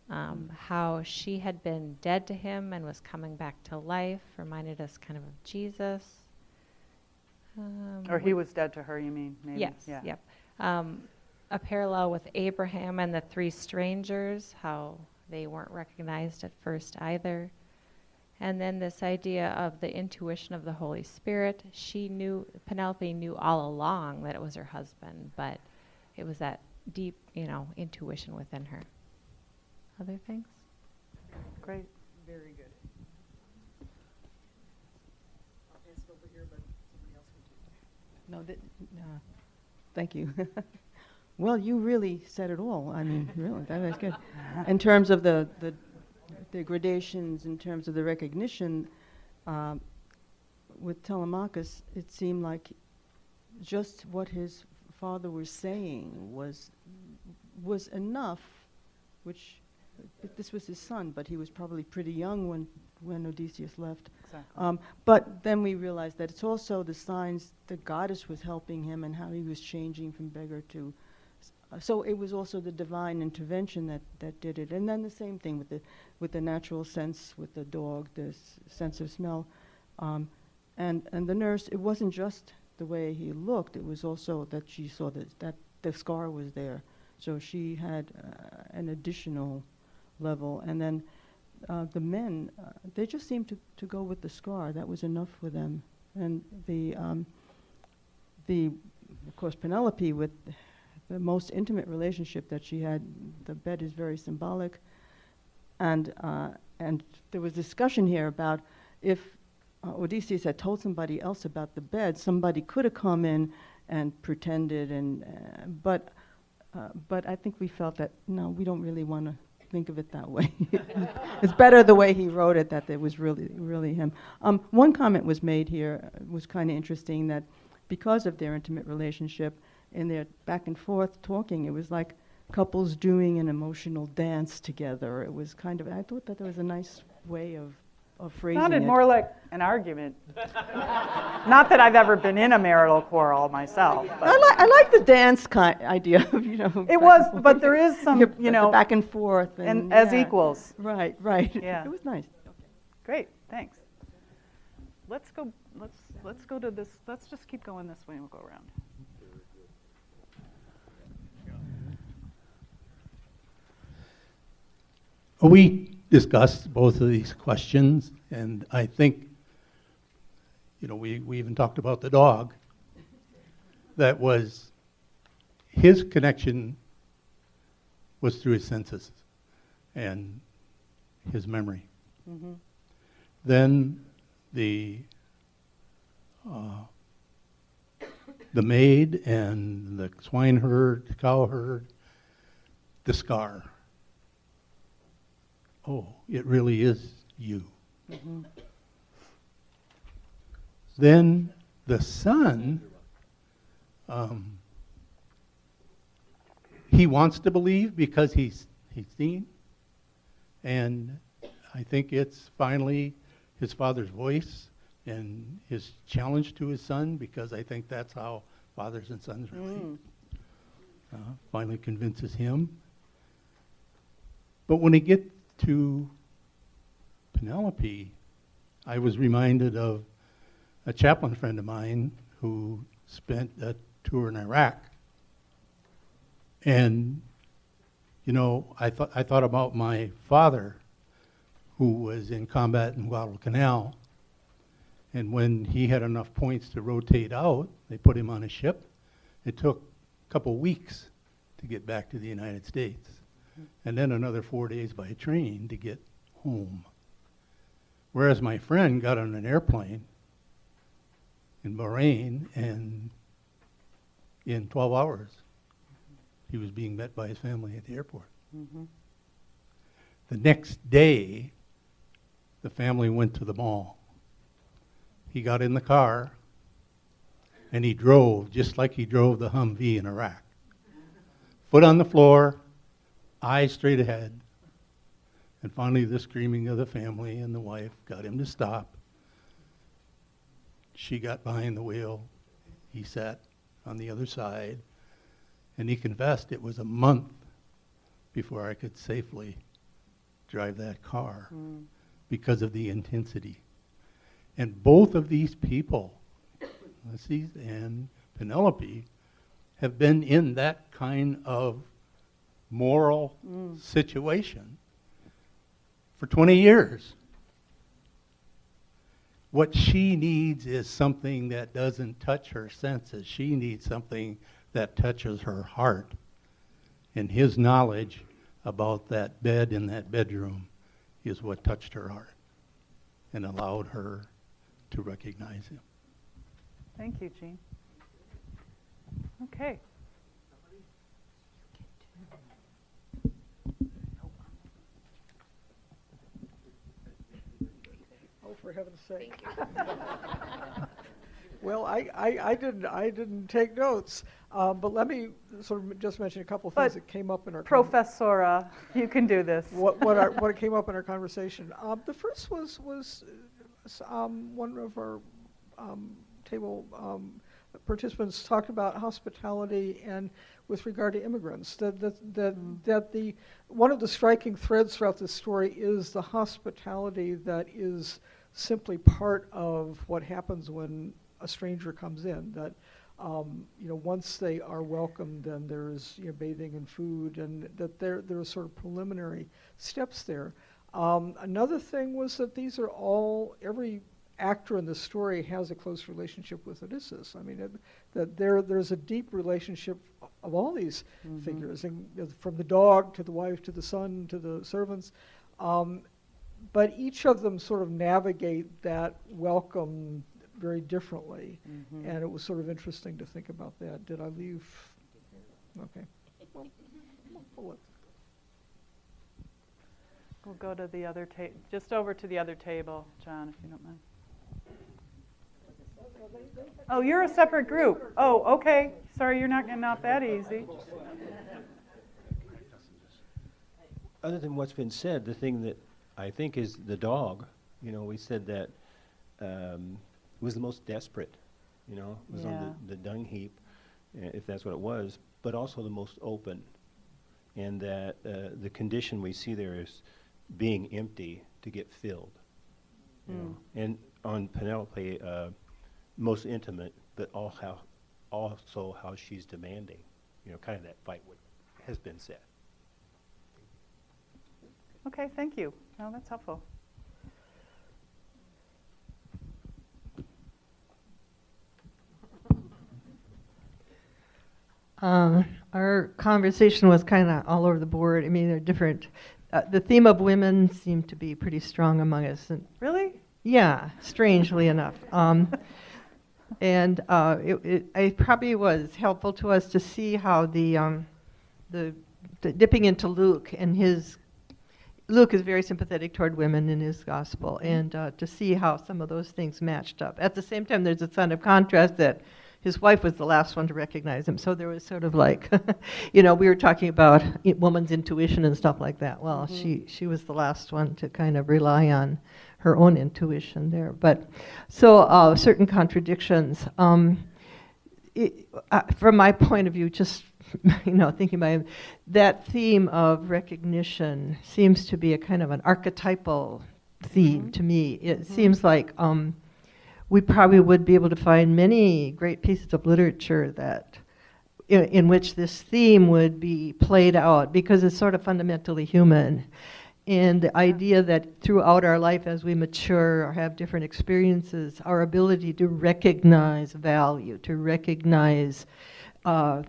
How she had been dead to him and was coming back to life, reminded us kind of Jesus. Or he was dead to her, you mean? Maybe. Yes, Yeah. yep. A parallel with Abraham and the three strangers, how they weren't recognized at first either. And then this idea of the intuition of the Holy Spirit. Penelope knew all along that it was her husband, but it was that deep, intuition within her. Other things? Great. Very good. I'll pass it over here, but somebody else can take it. Thank you. Well, you really said it all. I mean, really, that was good. In terms of the gradations, in terms of the recognition, with Telemachus, it seemed like just what his father was saying was enough, which this was his son, but he was probably pretty young when Odysseus left. Exactly. But then we realized that it's also the signs the goddess was helping him and how he was changing from beggar to... So it was also the divine intervention that did it. And then the same thing with the natural sense, with the dog, the sense of smell. And the nurse, it wasn't just the way he looked, it was also that she saw that the scar was there. So she had an additional level. And then the men, they just seemed to go with the scar. That was enough for them. And of course, Penelope, with the most intimate relationship that she had, the bed is very symbolic. And there was discussion here about if Odysseus had told somebody else about the bed, somebody could have come in and pretended, but I think we felt that, no, we don't really want to think of it that way. It's better the way he wrote it, that it was really, really him. One comment was made here, was kind of interesting, that because of their intimate relationship, in their back and forth talking, it was like couples doing an emotional dance together. It was kind of, I thought that there was a nice way of phrasing Sounded it. more like an argument. Not that I've ever been in a marital quarrel myself. But I like the dance idea of, it was, but there is some, the back and forth. and as equals. Right. Yeah. It was nice. Great, thanks. Let's go to this, let's just keep going this way and we'll go around. We discussed both of these questions, and I think, we even talked about the dog. That was, his connection was through his senses and his memory. Mm-hmm. Then the maid and the swineherd, the cowherd, the scar. Oh, it really is you. Mm-hmm. Then the son, he wants to believe because he's seen, and I think it's finally his father's voice and his challenge to his son, because I think that's how fathers and sons relate. Finally convinces him. But when he gets to Penelope, I was reminded of a chaplain friend of mine who spent a tour in Iraq. And, you know, I thought about my father, who was in combat in Guadalcanal, and when he had enough points to rotate out, they put him on a ship. It took a couple weeks to get back to the United States, and then another 4 days by train to get home. Whereas my friend got on an airplane in Bahrain, and in 12 hours, he was being met by his family at the airport. Mm-hmm. The next day, the family went to the mall. He got in the car, and he drove just like he drove the Humvee in Iraq. Foot on the floor, eyes straight ahead. And finally, the screaming of the family and the wife got him to stop. She got behind the wheel. He sat on the other side. And he confessed it was a month before I could safely drive that car because of the intensity. And both of these people, Ulysses and Penelope, have been in that kind of moral situation for 20 years. What she needs is something that doesn't touch her senses. She needs something that touches her heart. And his knowledge about that bed in that bedroom is what touched her heart and allowed her to recognize him. Thank you, Jean. Okay. Oh, for heaven's sake. Well, I didn't take notes, but let me sort of just mention a couple of things that came up in our Professora, you can do this. what came up in our conversation. The first was one of our table participants talked about hospitality and with regard to immigrants, that the one of the striking threads throughout this story is the hospitality that is simply part of what happens when a stranger comes in. That once they are welcomed, then there's bathing and food, and that there are sort of preliminary steps there. Another thing was that these are all every actor in the story has a close relationship with Odysseus. I mean, that there's a deep relationship of all these figures, and from the dog to the wife to the son to the servants. But each of them sort of navigate that welcome very differently, and it was sort of interesting to think about that. Did I leave? Okay. We'll go to the other table, just over to the other table, John, if you don't mind. Oh, you're a separate group. Oh, okay. Sorry, you're not getting out that easy. Other than what's been said, the thing that I think is the dog. We said that was the most desperate. Was on the dung heap, if that's what it was, but also the most open. And that the condition we see there is being empty to get filled. And on Penelope, most intimate, but also how she's demanding. Kind of that fight what has been said. Okay, thank you. No, that's helpful. Our conversation was kind of all over the board. I mean, there are different. The theme of women seemed to be pretty strong among us. And really? Yeah, strangely enough. And it probably was helpful to us to see how the dipping into Luke and Luke is very sympathetic toward women in his gospel, and to see how some of those things matched up. At the same time, there's a son of contrast that his wife was the last one to recognize him. So there was sort of like, we were talking about woman's intuition and stuff like that. Well, she was the last one to kind of rely on her own intuition there. But so certain contradictions. From my point of view, just thinking about that theme of recognition seems to be a kind of an archetypal theme to me. It seems like we probably would be able to find many great pieces of literature that in which this theme would be played out, because it's sort of fundamentally human. And the idea that throughout our life as we mature or have different experiences, our ability to recognize value, to recognize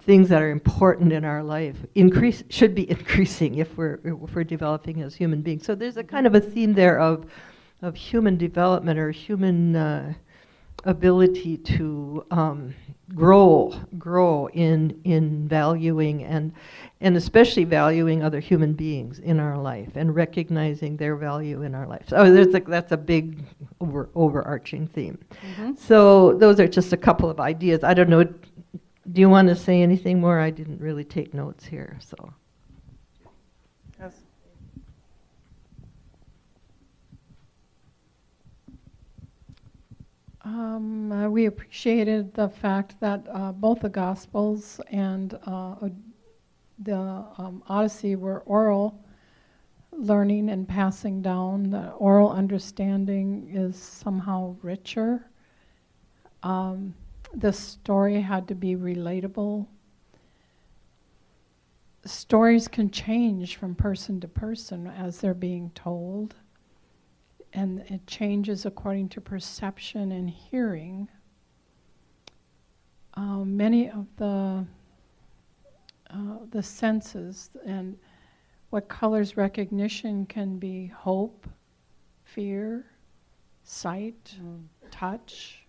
things that are important in our life should be increasing if we're developing as human beings. So there's a kind of a theme there of human development, or human ability to grow in valuing and especially valuing other human beings in our life and recognizing their value in our life. So that's a big overarching theme. Mm-hmm. So those are just a couple of ideas. I don't know. Do you want to say anything more? I didn't really take notes here, so. Yes. We appreciated the fact that both the Gospels and the Odyssey were oral learning and passing down. The oral understanding is somehow richer. The story had to be relatable. Stories can change from person to person as they're being told, and it changes according to perception and hearing. Many of the senses and what colors recognition can be hope, fear, sight, touch,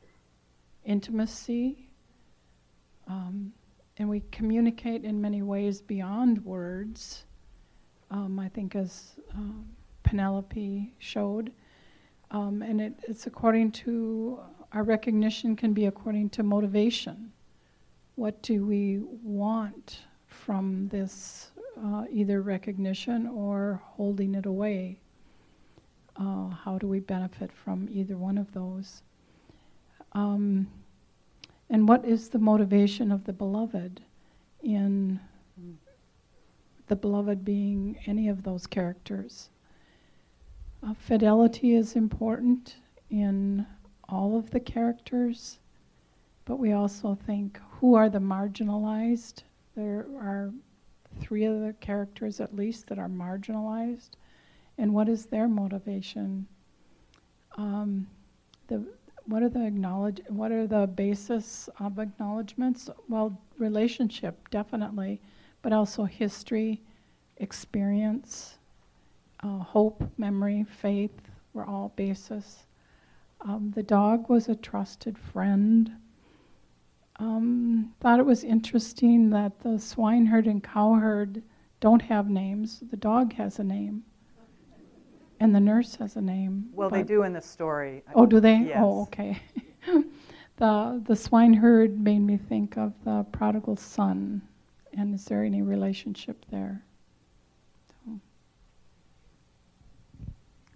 intimacy, and we communicate in many ways beyond words. I think as Penelope showed, and it's according to, our recognition can be according to motivation. What do we want from this either recognition or holding it away? How do we benefit from either one of those? And what is the motivation of the beloved in the beloved being any of those characters? Fidelity is important in all of the characters, but we also think, who are the marginalized? There are 3 of the characters at least that are marginalized, and what is their motivation? What are the basis of acknowledgments? Well, relationship, definitely, but also history, experience, hope, memory, faith were all basis. The dog was a trusted friend. Thought it was interesting that the swineherd and cowherd don't have names. The dog has a name. And the nurse has a name. Well, they do in the story. Oh, do they? Yes. Oh, okay. The swineherd made me think of the prodigal son. And is there any relationship there? So.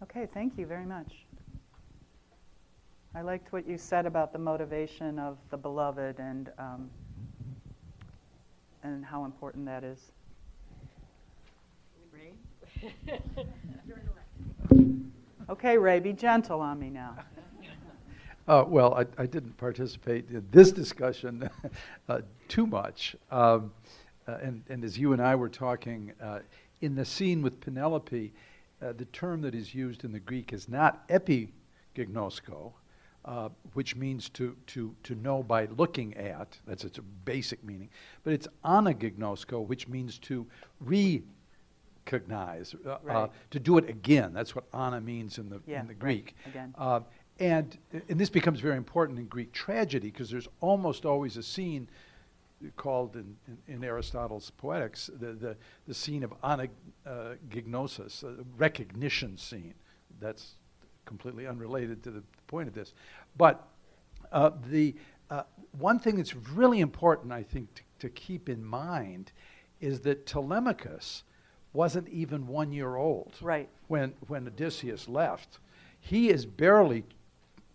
Okay, thank you very much. I liked what you said about the motivation of the beloved and how important that is. Okay, Ray, be gentle on me now. Well, I didn't participate in this discussion too much. And as you and I were talking, in the scene with Penelope, the term that is used in the Greek is not epignosko, which means to know by looking at. That's its basic meaning. But it's anagignosko, which means to recognize, Right. to do it again. That's what ana means in the Greek. Right, again. And this becomes very important in Greek tragedy, because there's almost always a scene called in Aristotle's Poetics the scene of anagignosis, a recognition scene. That's completely unrelated to the point of this. But the one thing that's really important, I think, to keep in mind is that Telemachus wasn't even 1 year old when Odysseus left. He is barely,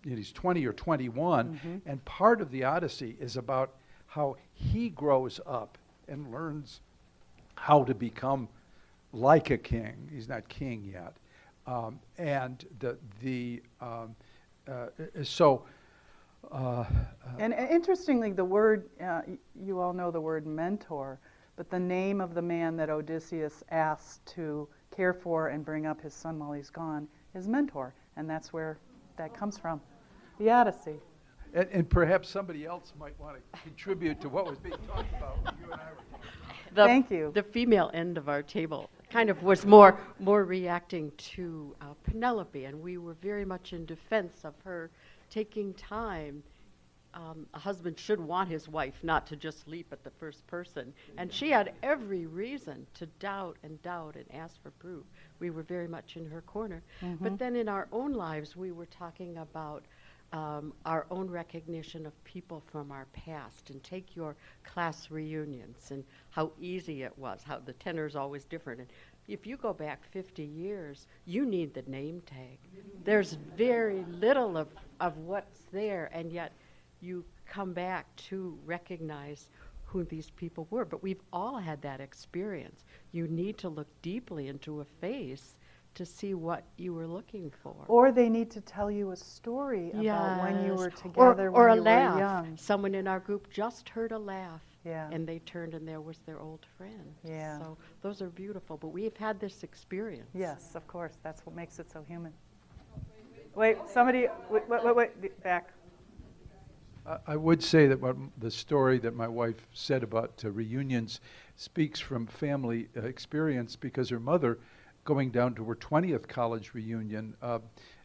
he's 20 or 21, and part of the Odyssey is about how he grows up and learns how to become like a king. He's not king yet. So And interestingly, the word, you all know the word mentor, but the name of the man that Odysseus asked to care for and bring up his son while he's gone is mentor, and that's where that comes from, the Odyssey. And perhaps somebody else might want to contribute to what was being talked about when you and I were talking. Thank you. The female end of our table kind of was more reacting to Penelope, and we were very much in defense of her taking time. A husband should want his wife not to just leap at the first person, and she had every reason to doubt and ask for proof. We were very much in her corner. But then in our own lives, we were talking about our own recognition of people from our past, and take your class reunions and how easy it was, how the tenor's always different. And if you go back 50 years, you need the name tag. There's very little of what's there, and yet you come back to recognize who these people were. But we've all had that experience. You need to look deeply into a face to see what you were looking for. Or they need to tell you a story about when you were Yes. together or when a you laugh. were young. Someone in our group just heard a laugh, Yeah. and they turned and there was their old friend. Yeah. So those are beautiful, but we've had this experience. Yes, of course. That's what makes it so human. Wait, somebody, wait, back. I would say that the story that my wife said about reunions speaks from family experience, because her mother, going down to her 20th college reunion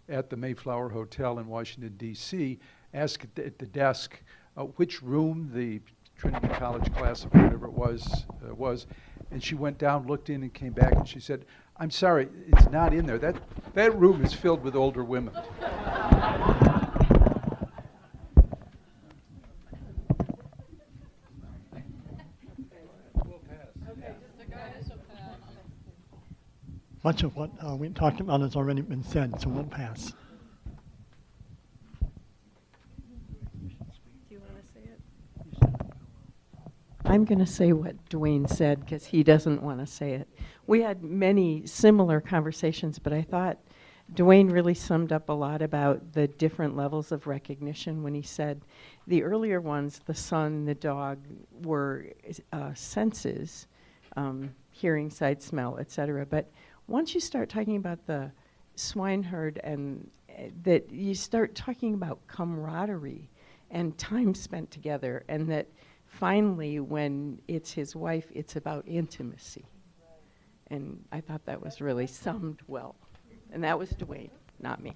at the Mayflower Hotel in Washington, D.C., asked at the desk which room the Trinity College class of whatever it was, and she went down, looked in, and came back, and she said, "I'm sorry, it's not in there. That room is filled with older women." Much of what we talked about has already been said, so we'll pass. Do you want to say it? I'm going to say what Dwayne said because he doesn't want to say it. We had many similar conversations, but I thought Dwayne really summed up a lot about the different levels of recognition when he said the earlier ones, the sun, the dog, were senses, hearing, sight, smell, etc. But once you start talking about the swineherd, and that you start talking about camaraderie and time spent together, and that finally when it's his wife, it's about intimacy. And I thought that was really summed well. And that was Dwayne, not me.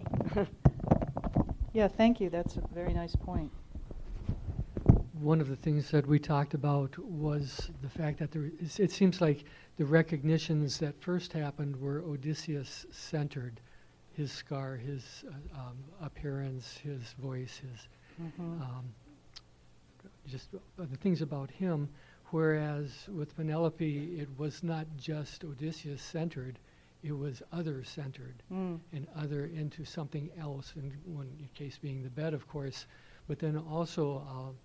Yeah, thank you. That's a very nice point. One of the things that we talked about was the fact that it seems like the recognitions that first happened were Odysseus-centered. His scar, his appearance, his voice, his just the things about him. Whereas with Penelope, it was not just Odysseus-centered, it was other-centered and other into something else, in one case being the bed, of course, but then also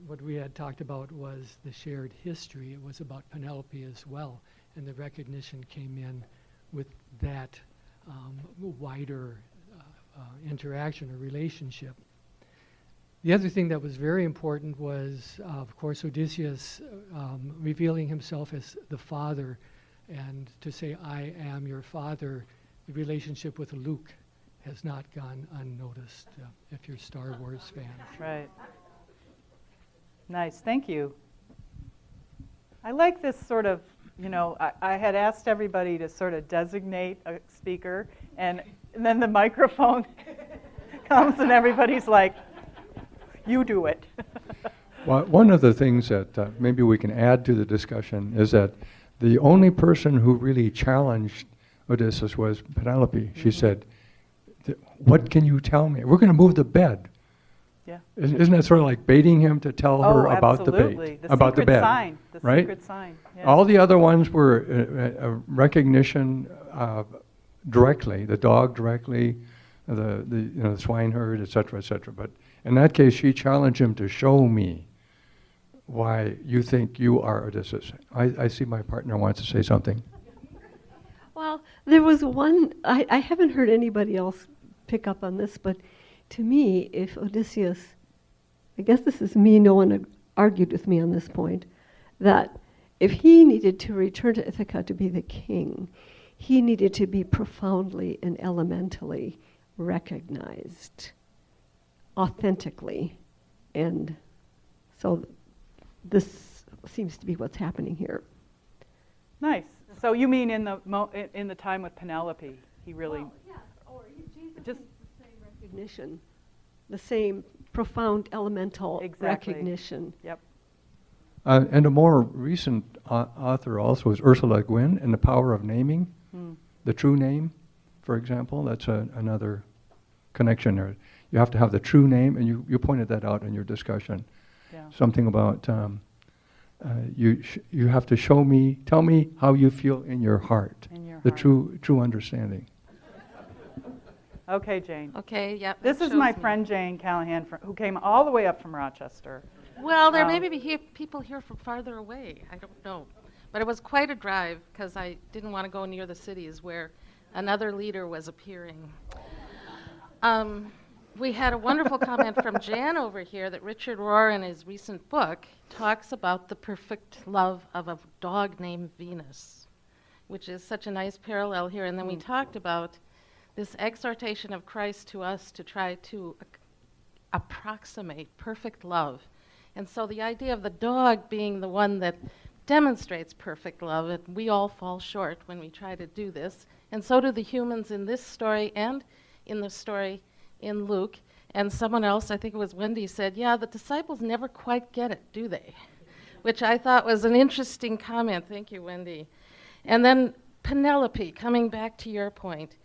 what we had talked about was the shared history. It was about Penelope as well, and the recognition came in with that wider interaction or relationship. The other thing that was very important was, of course, Odysseus revealing himself as the father, and to say, "I am your father." The relationship with Luke has not gone unnoticed, if you're Star Wars fans. Right. Nice, thank you. I like this sort of, I had asked everybody to sort of designate a speaker, and then the microphone comes and everybody's like, "You do it." Well, one of the things that maybe we can add to the discussion is that the only person who really challenged Odysseus was Penelope. She said, "What can you tell me? We're going to move the bed." Yeah. Isn't that sort of like baiting him to tell her about the bait, about the bed, sign, the right? secret sign. Yes. All the other ones were a recognition directly, the dog directly, the swineherd, et cetera, But in that case, she challenged him to show me why you think you are Odysseus. I see my partner wants to say something. Well, there was one, I haven't heard anybody else pick up on this, but to me, if Odysseus, I guess this is me, no one argued with me on this point, that if he needed to return to Ithaca to be the king, he needed to be profoundly and elementally recognized, authentically. And so this seems to be what's happening here. Nice. So you mean in the time with Penelope, he really... Well, yes, or Jesus just needs the same recognition, the same profound elemental recognition. Yep. And a more recent author also is Ursula Le Guin in The Power of Naming, the true name, for example. That's another connection there. You have to have the true name, and you pointed that out in your discussion. Yeah. Something about you have to tell me how you feel in your heart, the true understanding. Okay, Jane. Okay, yep. This is my friend Jane Callahan, who came all the way up from Rochester. Well, there may be people here from farther away. I don't know. But it was quite a drive because I didn't want to go near the cities where another leader was appearing. We had a wonderful comment from Jan over here that Richard Rohr in his recent book talks about the perfect love of a dog named Venus, which is such a nice parallel here. And then we talked about this exhortation of Christ to us to try to approximate perfect love. And so the idea of the dog being the one that demonstrates perfect love, and we all fall short when we try to do this, and so do the humans in this story and in the story in Luke. And someone else, I think it was Wendy, said, yeah, the disciples never quite get it, do they? Which I thought was an interesting comment. Thank you, Wendy. And then Penelope, coming back to your point.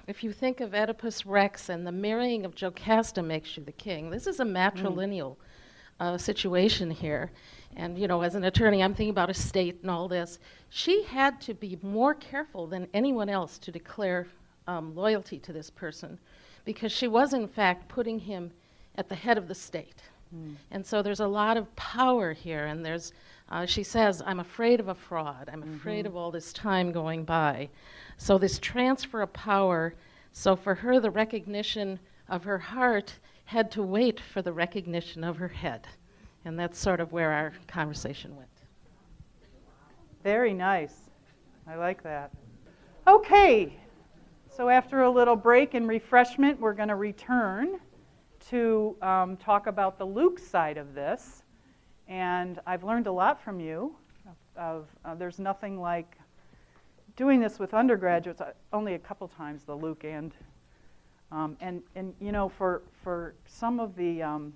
If you think of Oedipus Rex and the marrying of Jocasta makes you the king, this is a matrilineal situation here. And, you know, as an attorney, I'm thinking about estate and all this. She had to be more careful than anyone else to declare loyalty to this person, because she was, in fact, putting him at the head of the state. And so there's a lot of power here, and there's, she says, I'm afraid of a fraud. I'm afraid of all this time going by. So this transfer of power, so for her, the recognition of her heart had to wait for the recognition of her head. And that's sort of where our conversation went. Very nice. I like that. Okay. So after a little break and refreshment, we're going to return to talk about the Luke side of this. And I've learned a lot from you. There's nothing like doing this with undergraduates, only a couple times, the Luke and you know, for some of the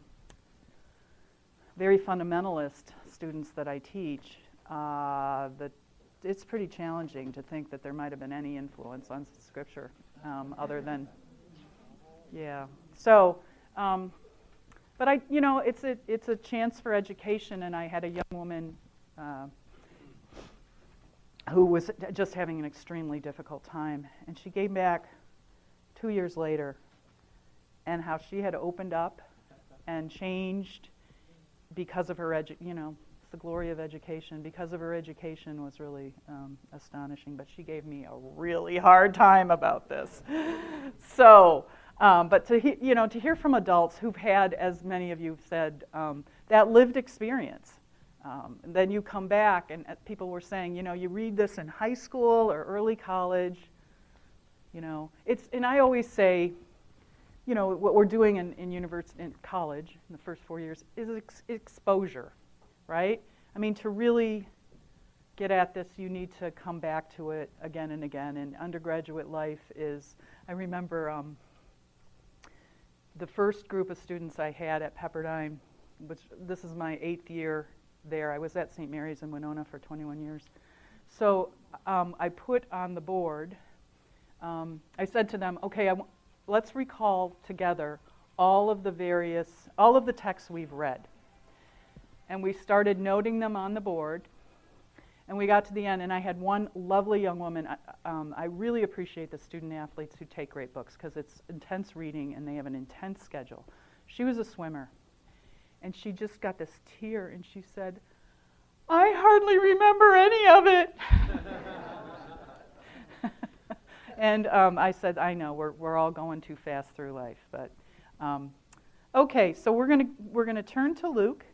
very fundamentalist students that I teach, it's pretty challenging to think that there might have been any influence on Scripture other than, yeah. So, but you know, it's a chance for education, and I had a young woman who was just having an extremely difficult time, and she came back 2 years later, and how she had opened up and changed because of her you know, it's the glory of education. Because of her education was really astonishing, but she gave me a really hard time about this. So, but to you know, to hear from adults who've had, as many of you have said, that lived experience. And then you come back, and people were saying, you know, you read this in high school or early college. You know, and I always say, you know, what we're doing in college in the first 4 years is exposure, right? I mean, to really get at this, you need to come back to it again and again. And undergraduate life is, I remember the first group of students I had at Pepperdine, which this is my 8th year there. I was at St. Mary's in Winona for 21 years. So I put on the board, I said to them, okay, let's recall together all of the texts we've read. And we started noting them on the board. And we got to the end, and I had one lovely young woman. I really appreciate the student athletes who take great books, because it's intense reading, and they have an intense schedule. She was a swimmer. And she just got this tear, and she said, I hardly remember any of it. And I said, I know, we're all going too fast through life. But okay, so we're gonna turn to Luke,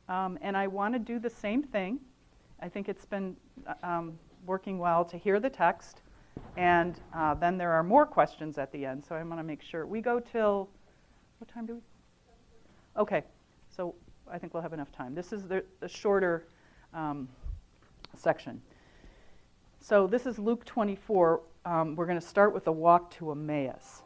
and I want to do the same thing. I think it's been working well to hear the text, and then there are more questions at the end. So I want to make sure we go till what time do we? Okay, so I think we'll have enough time. This is the shorter section. So this is Luke 24. We're going to start with a walk to Emmaus.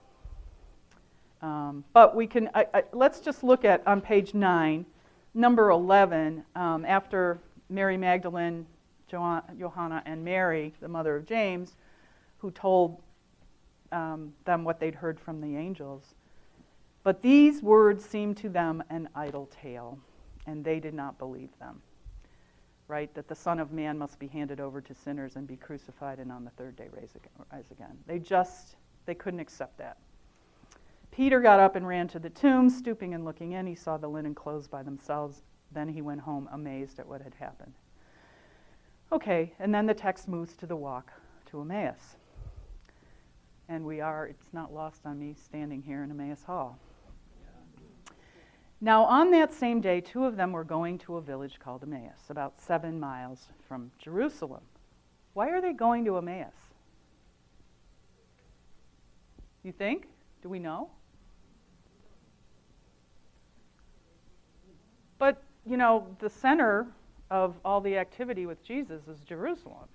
But we can, let's just look at on page 9, number 11, after Mary Magdalene, Johanna, and Mary, the mother of James, who told them what they'd heard from the angels. But these words seemed to them an idle tale, and they did not believe them. Right? That the Son of Man must be handed over to sinners and be crucified and on the third day rise again. They couldn't accept that. Peter got up and ran to the tomb, stooping and looking in. He saw the linen clothes by themselves. Then he went home amazed at what had happened. Okay, and then the text moves to the walk to Emmaus. And it's not lost on me standing here in Emmaus Hall. Now, on that same day, two of them were going to a village called Emmaus, about 7 miles from Jerusalem. Why are they going to Emmaus? You think? Do we know? But, the center of all the activity with Jesus is Jerusalem.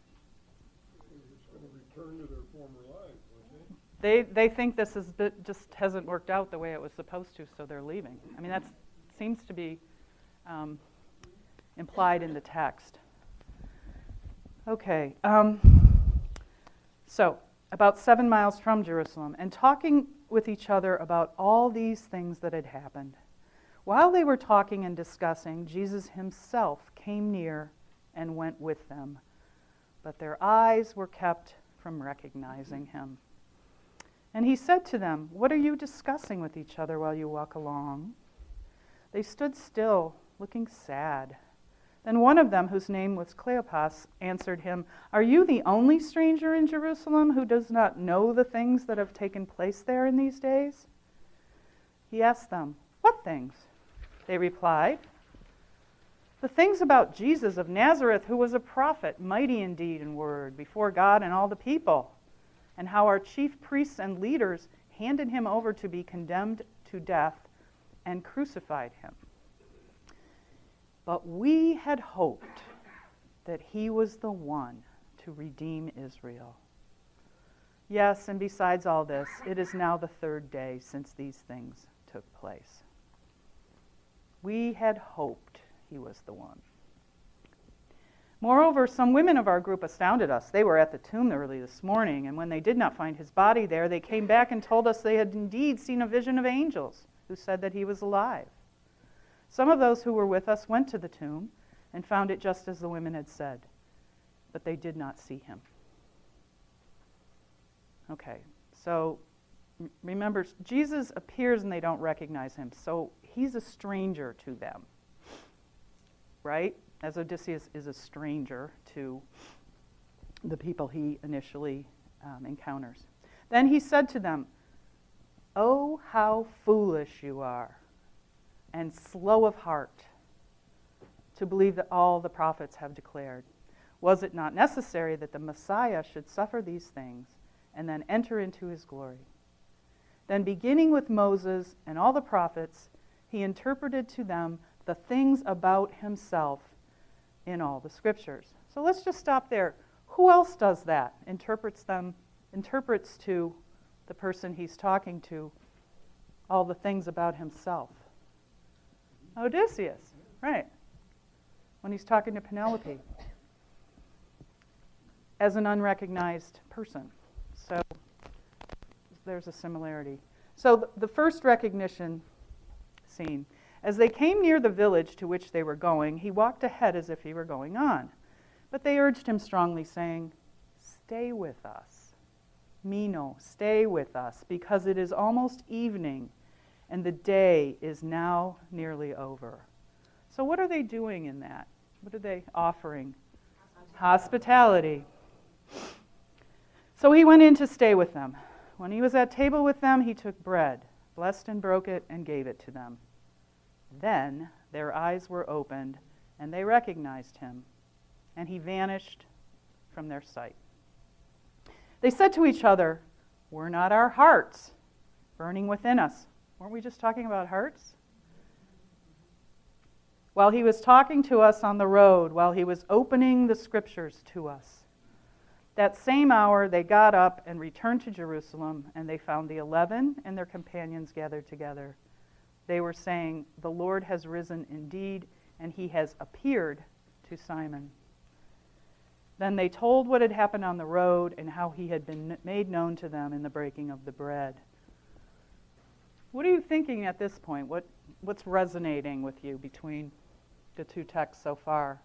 Return to their former lives, They think this just hasn't worked out the way it was supposed to, so they're leaving. I mean, that seems to be implied in the text. Okay, so about 7 miles from Jerusalem, and talking with each other about all these things that had happened. While they were talking and discussing, Jesus himself came near and went with them, but their eyes were kept from recognizing him. And he said to them, "What are you discussing with each other while you walk along?" They stood still, looking sad. Then one of them, whose name was Cleopas, answered him, "Are you the only stranger in Jerusalem who does not know the things that have taken place there in these days?" He asked them, "What things?" They replied, "The things about Jesus of Nazareth, who was a prophet, mighty in deed and word, before God and all the people, and how our chief priests and leaders handed him over to be condemned to death and crucified him. But we had hoped that he was the one to redeem Israel. Yes, and besides all this, it is now the 3rd day since these things took place." We had hoped he was the one. Moreover, some women of our group astounded us. They were at the tomb early this morning, and when they did not find his body there, they came back and told us they had indeed seen a vision of angels who said that he was alive. Some of those who were with us went to the tomb and found it just as the women had said, but they did not see him. Okay, so remember, Jesus appears and they don't recognize him, so he's a stranger to them, right? As Odysseus is a stranger to the people he initially encounters. Then he said to them, "Oh, how foolish you are, and slow of heart, to believe that all the prophets have declared. Was it not necessary that the Messiah should suffer these things and then enter into his glory?" Then beginning with Moses and all the prophets, he interpreted to them the things about himself in all the scriptures. So let's just stop there. Who else does that? Interprets to the person he's talking to all the things about himself. Odysseus, right. When he's talking to Penelope as an unrecognized person. So there's a similarity. So the first recognition scene. As they came near the village to which they were going, he walked ahead as if he were going on. But they urged him strongly, saying, "Stay with us. Mino, stay with us, because it is almost evening, and the day is now nearly over." So what are they doing in that? What are they offering? Hospitality. So he went in to stay with them. When he was at table with them, he took bread, blessed and broke it, and gave it to them. Then their eyes were opened, and they recognized him, and he vanished from their sight. They said to each other, "Were not our hearts burning within us?" Weren't we just talking about hearts? While he was talking to us on the road, while he was opening the scriptures to us. That same hour they got up and returned to Jerusalem, and they found the 11 and their companions gathered together. They were saying, "The Lord has risen indeed, and he has appeared to Simon." Then they told what had happened on the road and how he had been made known to them in the breaking of the bread. What are you thinking at this point? What's resonating with you between the two texts so far?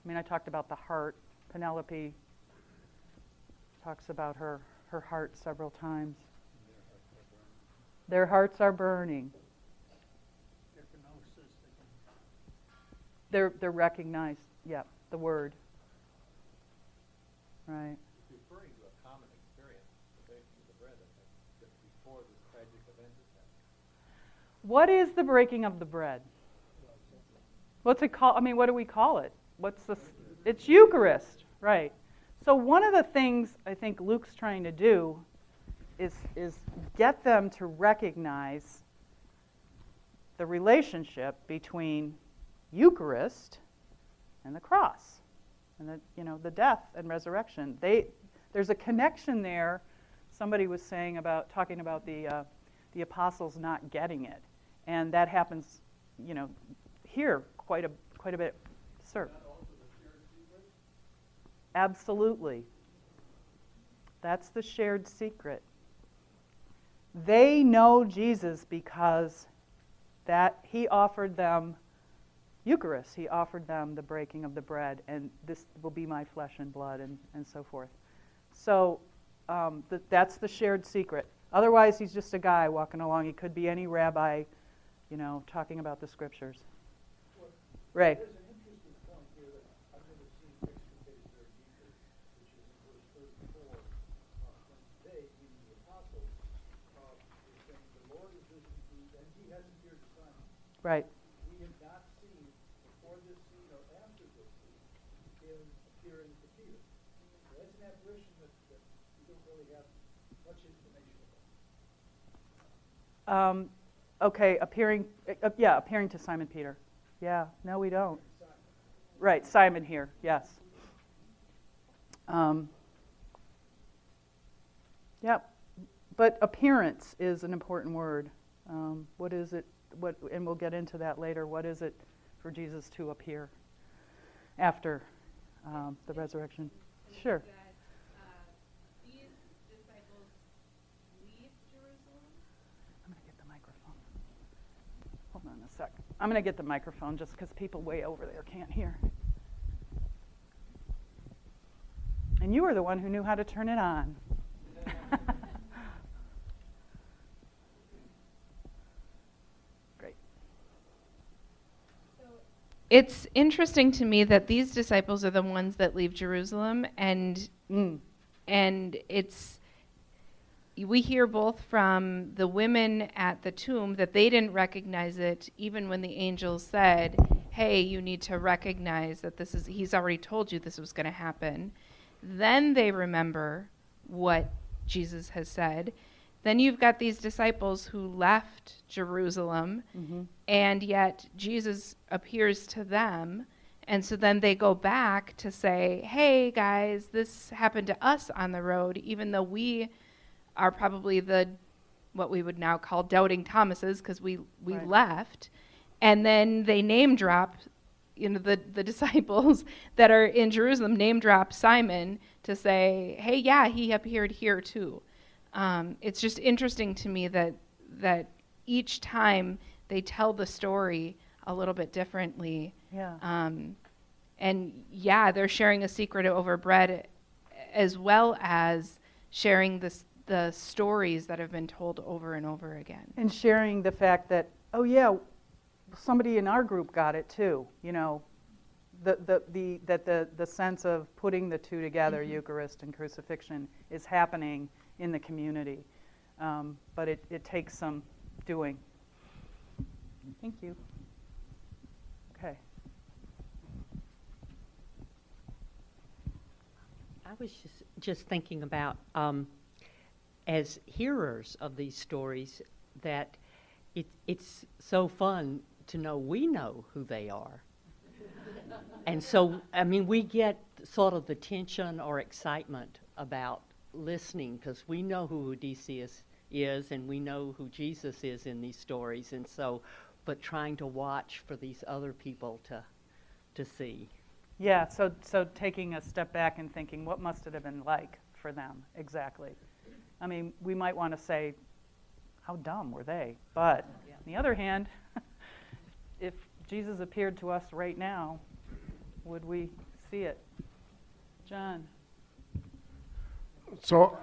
I mean, I talked about the heart. Penelope talks about her heart several times. Their hearts are burning. They're recognized. Yeah, the word. Right. It's referring to a common experience, the breaking of the bread, I think, just before this tragic event is happening. What is the breaking of the bread? What's it called? I mean, what do we call it? It's Eucharist, right? So one of the things I think Luke's trying to do is get them to recognize the relationship between Eucharist and the cross, and the death and resurrection. There's a connection there. Somebody was talking about the apostles not getting it, and that happens, here quite a bit. Sir. Absolutely. That's the shared secret. They know Jesus because that he offered them Eucharist. He offered them the breaking of the bread, and this will be my flesh and blood, and so forth. So that's the shared secret. Otherwise, he's just a guy walking along. He could be any rabbi, talking about the scriptures. Ray. There's an interesting point here that I've never seen explicated very deeply, which is in verse 34, when they, meaning the apostles, is saying, "The Lord is risen indeed, and he has appeared to Simon." Right. We have not seen, before this scene or after this scene, him appearing to Peter. So that's an apparition that we don't really have much information about. Okay, appearing to Simon Peter. Yeah, no, we don't. Right, Simon here, yes. But appearance is an important word. What is it? And we'll get into that later. What is it for Jesus to appear after the resurrection? Sure. Hold on a sec. I'm going to get the microphone just because people way over there can't hear. And you were the one who knew how to turn it on. Great. It's interesting to me that these disciples are the ones that leave Jerusalem, and we hear both from the women at the tomb that they didn't recognize it even when the angels said, "Hey, you need to recognize that he's already told you this was going to happen." Then they remember what Jesus has said. Then you've got these disciples who left Jerusalem, and yet Jesus appears to them. And so then they go back to say, "Hey, guys, this happened to us on the road," even though we are probably what we would now call doubting Thomases, because we Right. left. And then they name drop, the disciples that are in Jerusalem name drop Simon to say, "Hey, yeah, he appeared here too." It's just interesting to me that each time they tell the story a little bit differently. Yeah. And yeah, they're sharing a secret over bread, as well as sharing the stories that have been told over and over again. And sharing the fact that, oh yeah, somebody in our group got it too. the sense of putting the two together, Eucharist and crucifixion, is happening in the community. But it takes some doing. Thank you. Okay. I was just thinking about, as hearers of these stories, that it's so fun to know we know who they are. And so, I mean, we get sort of the tension or excitement about listening because we know who Odysseus is and we know who Jesus is in these stories. And so, but trying to watch for these other people to see. Yeah, so taking a step back and thinking, what must it have been like for them exactly? I mean, we might want to say, how dumb were they? But on the other hand, if Jesus appeared to us right now, would we see it? John? So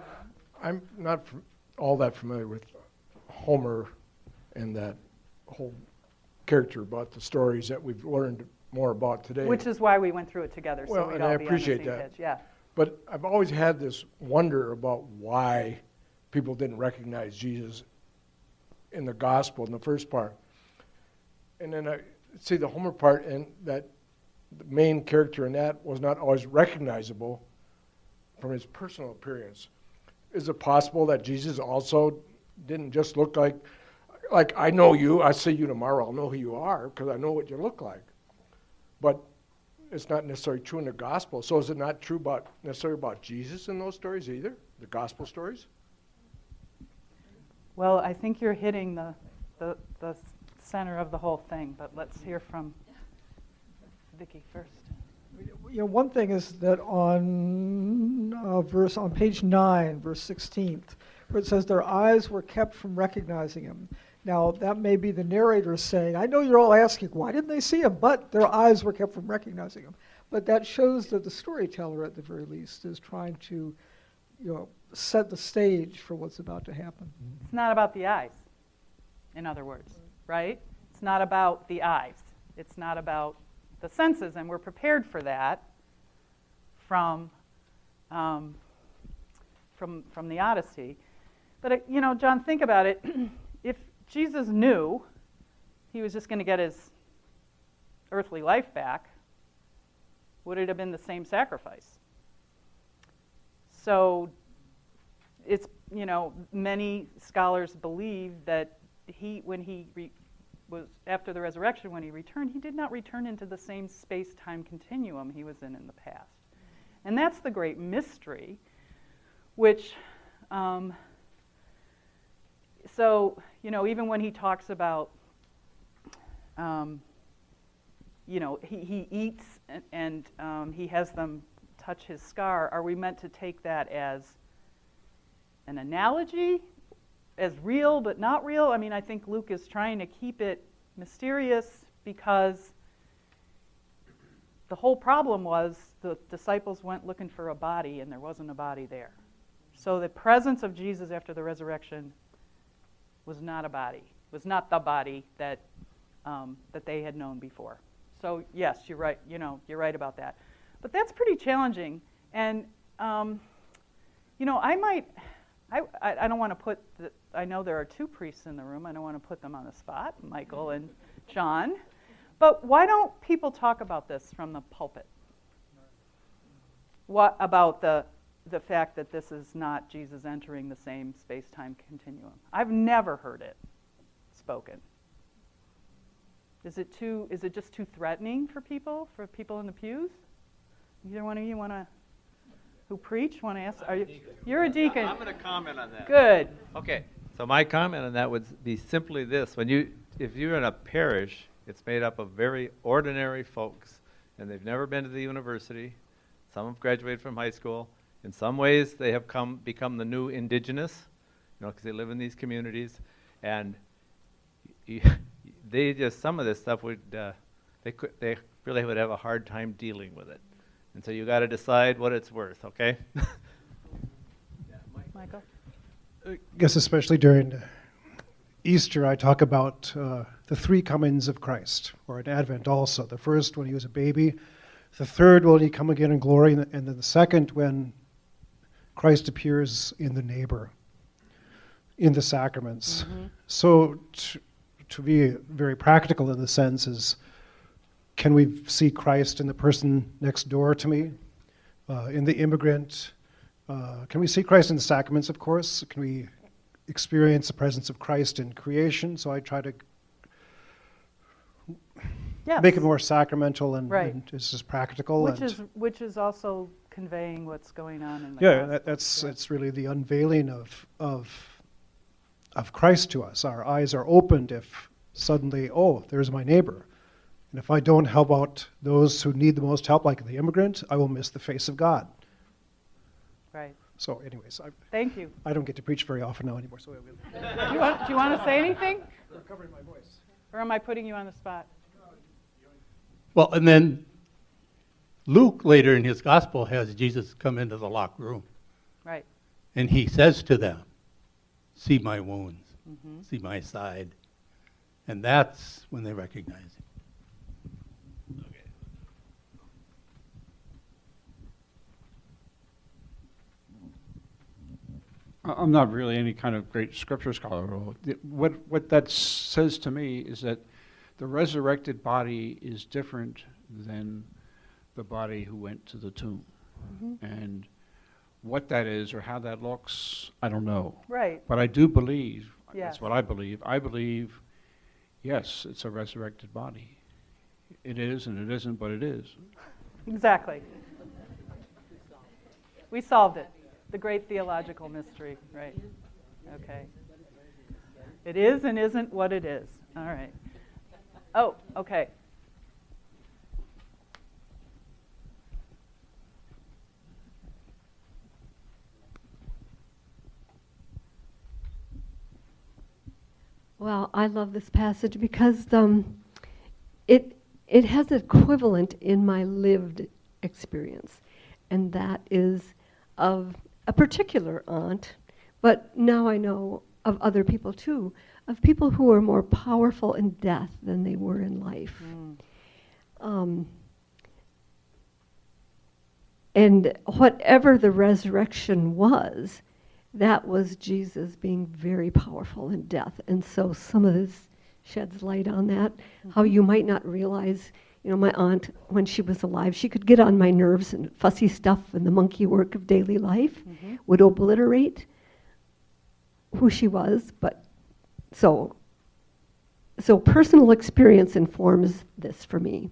I'm not all that familiar with Homer and that whole character about the stories that we've learned more about today. Which is why we went through it together, well, so we'd and all I be appreciate on the same that. page. Yeah. But I've always had this wonder about why people didn't recognize Jesus in the gospel in the first part. And then I see the Homer part, and that the main character in that was not always recognizable from his personal appearance. Is it possible that Jesus also didn't just look like I know you, I see you tomorrow, I'll know who you are because I know what you look like. But it's not necessarily true in the gospel. So is it not true necessarily about Jesus in those stories either, the gospel stories? Well, I think you're hitting the center of the whole thing, but let's hear from Vicki first. You know, one thing is that on page 9, verse 16, where it says their eyes were kept from recognizing him. Now, that may be the narrator saying, I know you're all asking, why didn't they see him? But their eyes were kept from recognizing him. But that shows that the storyteller, at the very least, is trying to, set the stage for what's about to happen. It's not about the eyes, in other words, right? It's not about the eyes. It's not about the senses, and we're prepared for that from the Odyssey. But John, think about it. If Jesus knew he was just going to get his earthly life back, would it have been the same sacrifice? So it's, many scholars believe that when he was after the resurrection, when he returned, he did not return into the same space-time continuum he was in the past. And that's the great mystery, which, even when he talks about, he eats and he has them touch his scar, are we meant to take that as an analogy, as real but not real? I mean, I think Luke is trying to keep it mysterious because the whole problem was the disciples went looking for a body and there wasn't a body there. So the presence of Jesus after the resurrection was not a body, was not the body that they had known before. So yes, you're right. You're right about that. But that's pretty challenging. And I don't want to put. I know there are two priests in the room. I don't want to put them on the spot, Michael and John. But why don't people talk about this from the pulpit? What about the fact that this is not Jesus entering the same space-time continuum? I've never heard it spoken. Is it just too threatening for people in the pews? Either one of you who preach want to ask? You're a deacon. I'm going to comment on that. Good. Okay. So my comment on that would be simply this: if you're in a parish, it's made up of very ordinary folks, and they've never been to the university. Some have graduated from high school. In some ways, they have become the new indigenous, because they live in these communities, and some of this stuff they really would have a hard time dealing with it, and so you got to decide what it's worth. Okay. Michael. I guess especially during Easter, I talk about the three comings of Christ, or in Advent also. The first when he was a baby, The third, will he come again in glory? And then the second, when Christ appears in the neighbor, in the sacraments. Mm-hmm. So to be very practical in the sense is, can we see Christ in the person next door to me, in the immigrant? Can we see Christ in the sacraments, of course? Can we experience the presence of Christ in creation? So I try to make it more sacramental and, right. and just practical. Which is also conveying what's going on in the Gospels. That's really the unveiling of Christ to us. Our eyes are opened if suddenly, oh, there's my neighbor. And if I don't help out those who need the most help, like the immigrant, I will miss the face of God. Right. So anyways, thank you. I don't get to preach very often now anymore. So do you want to say anything? You're covering my voice. Or am I putting you on the spot? Well, and then Luke later in his gospel has Jesus come into the locked room. Right. And he says to them, see my wounds, mm-hmm. see my side. And that's when they recognize him. I'm not really any kind of great scripture scholar. What that says to me is that the resurrected body is different than the body who went to the tomb. Mm-hmm. And what that is or how that looks, I don't know. Right. But I do believe, yes. That's what I believe. I believe, yes, it's a resurrected body. It is and it isn't, but it is. Exactly. We solved it. The great theological mystery, right? Okay. It is and isn't what it is. All right. Oh, okay. Well, I love this passage because it has an equivalent in my lived experience, and that is of a particular aunt, but now I know of other people too, of people who are more powerful in death than they were in life. And whatever the resurrection was, that was Jesus being very powerful in death. And so some of this sheds light on that, how you might not realize, you know, my aunt, when she was alive, she could get on my nerves, and fussy stuff and the monkey work of daily life would obliterate who she was. But so personal experience informs this for me.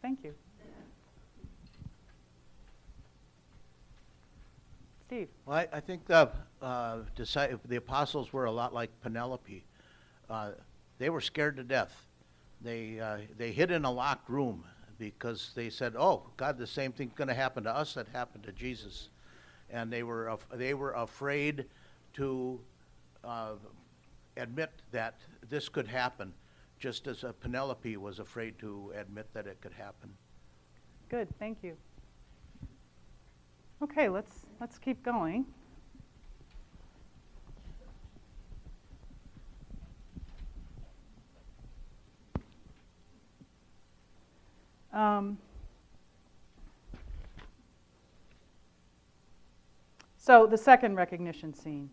Thank you. Steve. Well, I think the apostles were a lot like Penelope. They were scared to death. They hid in a locked room because they said, "Oh, God, the same thing's going to happen to us that happened to Jesus," and they were afraid to admit that this could happen, just as Penelope was afraid to admit that it could happen. Good, thank you. Okay, let's keep going. So the second recognition scene.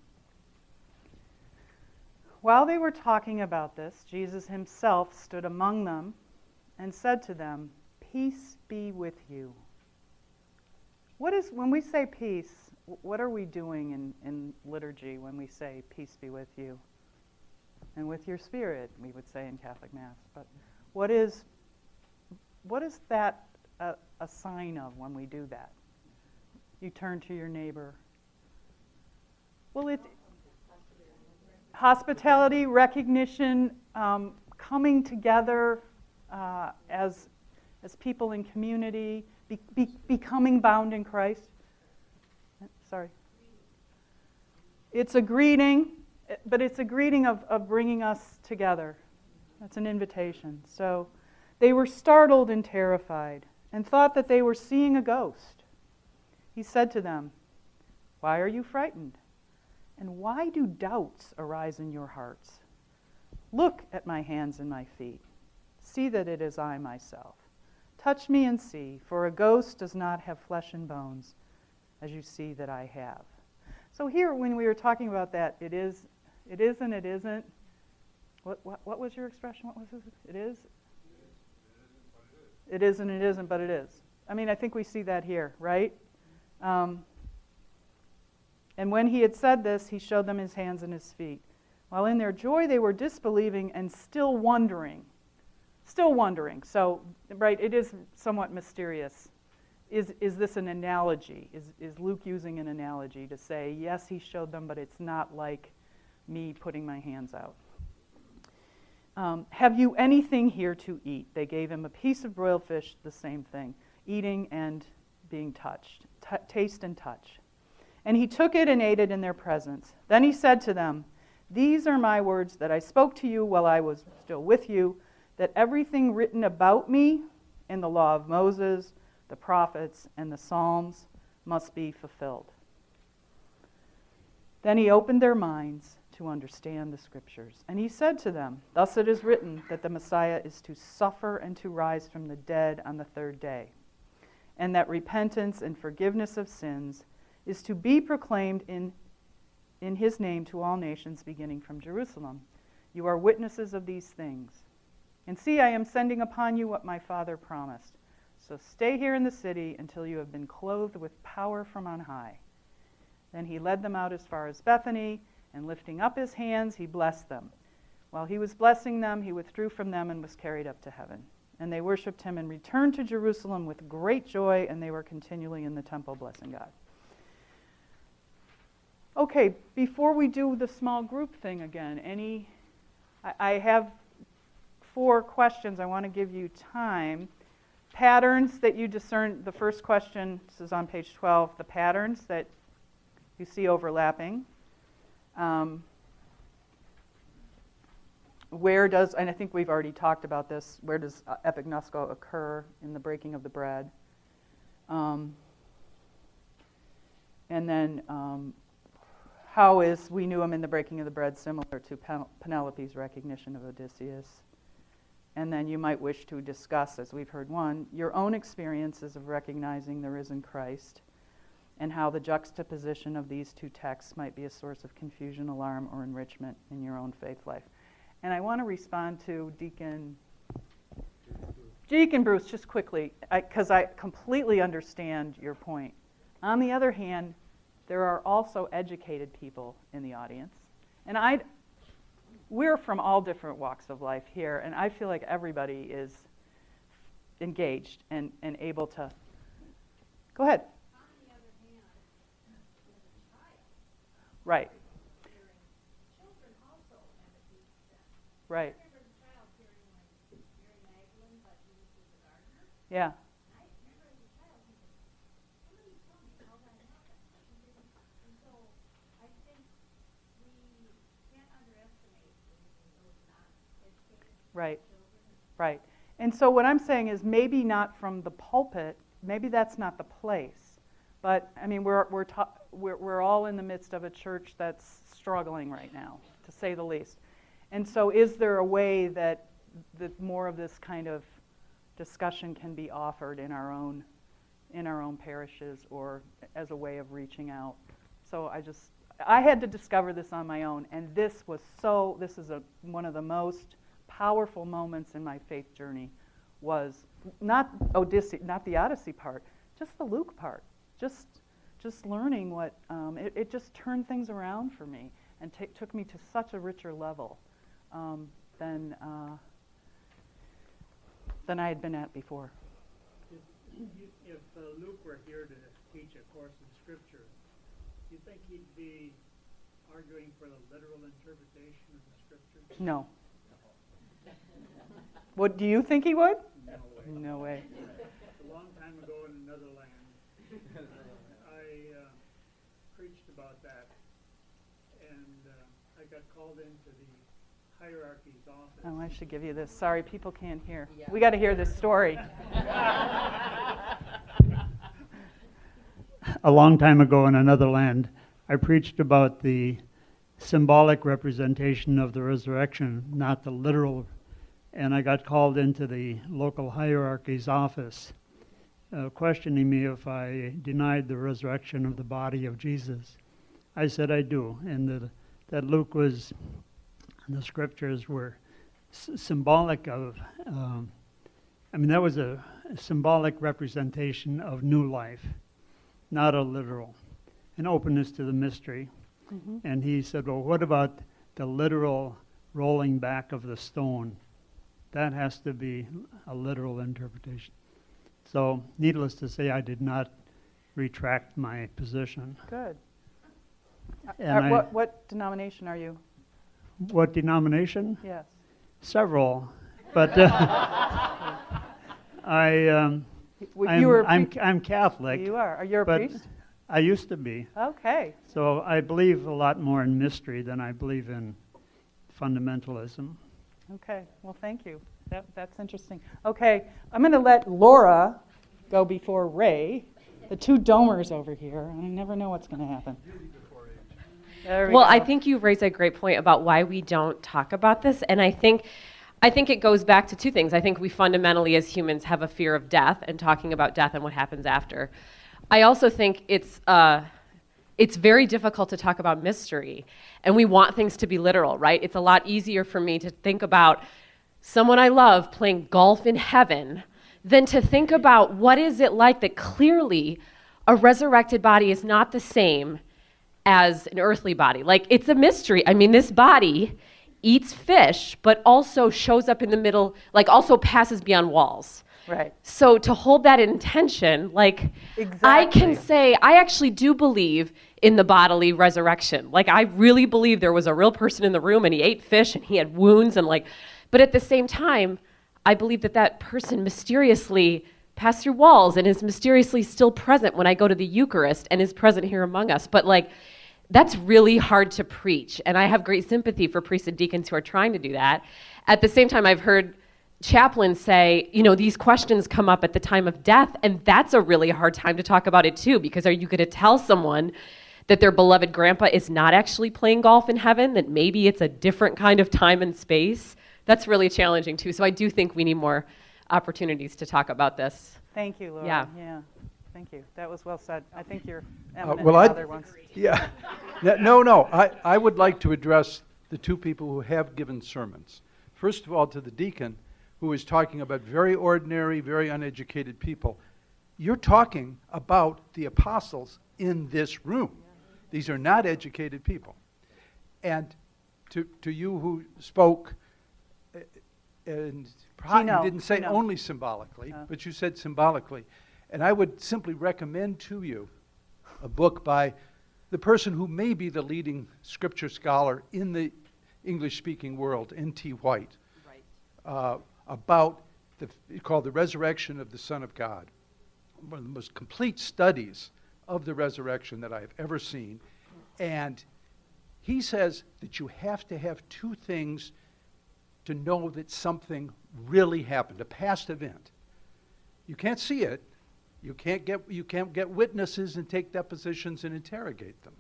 While they were talking about this, Jesus himself stood among them and said to them, "Peace be with you." When we say peace, what are we doing in liturgy when we say peace be with you? And with your spirit, we would say in Catholic Mass. But what is that a sign of when we do that? You turn to your neighbor. Well, it's hospitality, recognition, coming together as people in community, becoming bound in Christ. Sorry. It's a greeting, but it's a greeting of bringing us together. That's an invitation. So they were startled and terrified and thought that they were seeing a ghost. He said to them, "Why are you frightened? And why do doubts arise in your hearts? Look at my hands and my feet. See that it is I myself. Touch me and see, for a ghost does not have flesh and bones, as you see that I have. So here, when we were talking about that, it is and it isn't. What was your expression? What was it? It is? It is and it isn't, but it is. I mean, I think we see that here, right? And when he had said this, he showed them his hands and his feet. While in their joy they were disbelieving and still wondering. Still wondering. So, right, it is somewhat mysterious. Is this an analogy? Is Luke using an analogy to say, yes, he showed them, but it's not like me putting my hands out? Have you anything here to eat? They gave him a piece of broiled fish, the same thing, eating and being touched, taste and touch. And he took it and ate it in their presence. Then he said to them, these are my words that I spoke to you while I was still with you, that everything written about me in the law of Moses, the prophets, and the Psalms must be fulfilled. Then he opened their minds to understand the Scriptures. And he said to them, thus it is written that the Messiah is to suffer and to rise from the dead on the third day, and that repentance and forgiveness of sins is to be proclaimed in his name to all nations, beginning from Jerusalem. You are witnesses of these things. And see, I am sending upon you what my Father promised. So stay here in the city until you have been clothed with power from on high. Then he led them out as far as Bethany, and lifting up his hands, he blessed them. While he was blessing them, he withdrew from them and was carried up to heaven. And they worshipped him and returned to Jerusalem with great joy, and they were continually in the temple blessing God. Okay, before we do the small group thing again, I have 4 questions. I want to give you time. Patterns that you discern. The first question, this is on page 12, the patterns that you see overlapping. Where does, and I think we've already talked about this, where does epignosko occur in the breaking of the bread? And then how is we knew him in the breaking of the bread similar to Penelope's recognition of Odysseus? And then you might wish to discuss, as we've heard one, your own experiences of recognizing the risen Christ and how the juxtaposition of these 2 texts might be a source of confusion, alarm, or enrichment in your own faith life. And I want to respond to Deacon Bruce just quickly, because I completely understand your point. On the other hand, there are also educated people in the audience. And we're from all different walks of life here, and I feel like everybody is engaged and able to. Go ahead. Right. Right. Yeah. Right, right. And so what I'm saying is maybe not from the pulpit, maybe that's not the place, but I mean we're all in the midst of a church that's struggling right now, to say the least. And so is there a way that more of this kind of discussion can be offered in our own parishes or as a way of reaching out? So I had to discover this on my own, and this is one of the most powerful moments in my faith journey. Was not the Odyssey part, just the Luke part. Just learning what it just turned things around for me and took me to such a richer level than I had been at before. If Luke were here to teach a course in Scripture, do you think he'd be arguing for the literal interpretation of the Scriptures? No. What do you think he would? No way. No way. A long time ago in another land, I preached about that, and I got called into the hierarchy's office. Oh, I should give you this. Sorry, people can't hear. Yeah. We got to hear this story. A long time ago in another land, I preached about the symbolic representation of the resurrection, not the literal and I got called into the local hierarchy's office, questioning me if I denied the resurrection of the body of Jesus. I said I do, and that Luke was, the scriptures were symbolic of, that was a symbolic representation of new life, not a literal, an openness to the mystery. Mm-hmm. And he said, well, what about the literal rolling back of the stone? That has to be a literal interpretation. So, needless to say, I did not retract my position. Good. And what denomination are you? What denomination? Yes. Several, but I'm Catholic. You are. Are you a but priest? I used to be. Okay. So I believe a lot more in mystery than I believe in fundamentalism. Okay. Well, thank you. That's interesting. Okay, I'm going to let Laura go before Ray. The two domers over here. I never know what's going to happen. Well, I think you raise a great point about why we don't talk about this, and I think it goes back to two things. I think we fundamentally as humans have a fear of death and talking about death and what happens after. I also think it's very difficult to talk about mystery, and we want things to be literal, right? It's a lot easier for me to think about someone I love playing golf in heaven than to think about what is it like that clearly a resurrected body is not the same as an earthly body. Like, it's a mystery. I mean, this body eats fish, but also shows up in the middle, like also passes beyond walls. Right. So to hold that in tension, like, exactly. I can say, I actually do believe in the bodily resurrection. Like, I really believe there was a real person in the room and he ate fish and he had wounds and like, but at the same time, I believe that person mysteriously passed through walls and is mysteriously still present when I go to the Eucharist and is present here among us. But like, that's really hard to preach. And I have great sympathy for priests and deacons who are trying to do that. At the same time, I've heard chaplains say, these questions come up at the time of death, and that's a really hard time to talk about it too, because are you going to tell someone that their beloved grandpa is not actually playing golf in heaven, that maybe it's a different kind of time and space? That's really challenging too. So I do think we need more opportunities to talk about this. Thank you, Laura. Yeah. Thank you. That was well said. I think you're eminent other ones. Yeah. No. I would like to address the two people who have given sermons. First of all, to the deacon, who is talking about very ordinary, very uneducated people. You're talking about the apostles in this room. These are not educated people. And to you who spoke, and you didn't say only symbolically, but you said symbolically. And I would simply recommend to you a book by the person who may be the leading scripture scholar in the English-speaking world, N.T. White, about called The Resurrection of the Son of God. One of the most complete studies of the resurrection that I've ever seen. And he says that you have to have two things to know that something really happened, a past event. You can't see it. You can't get witnesses and take depositions and interrogate them.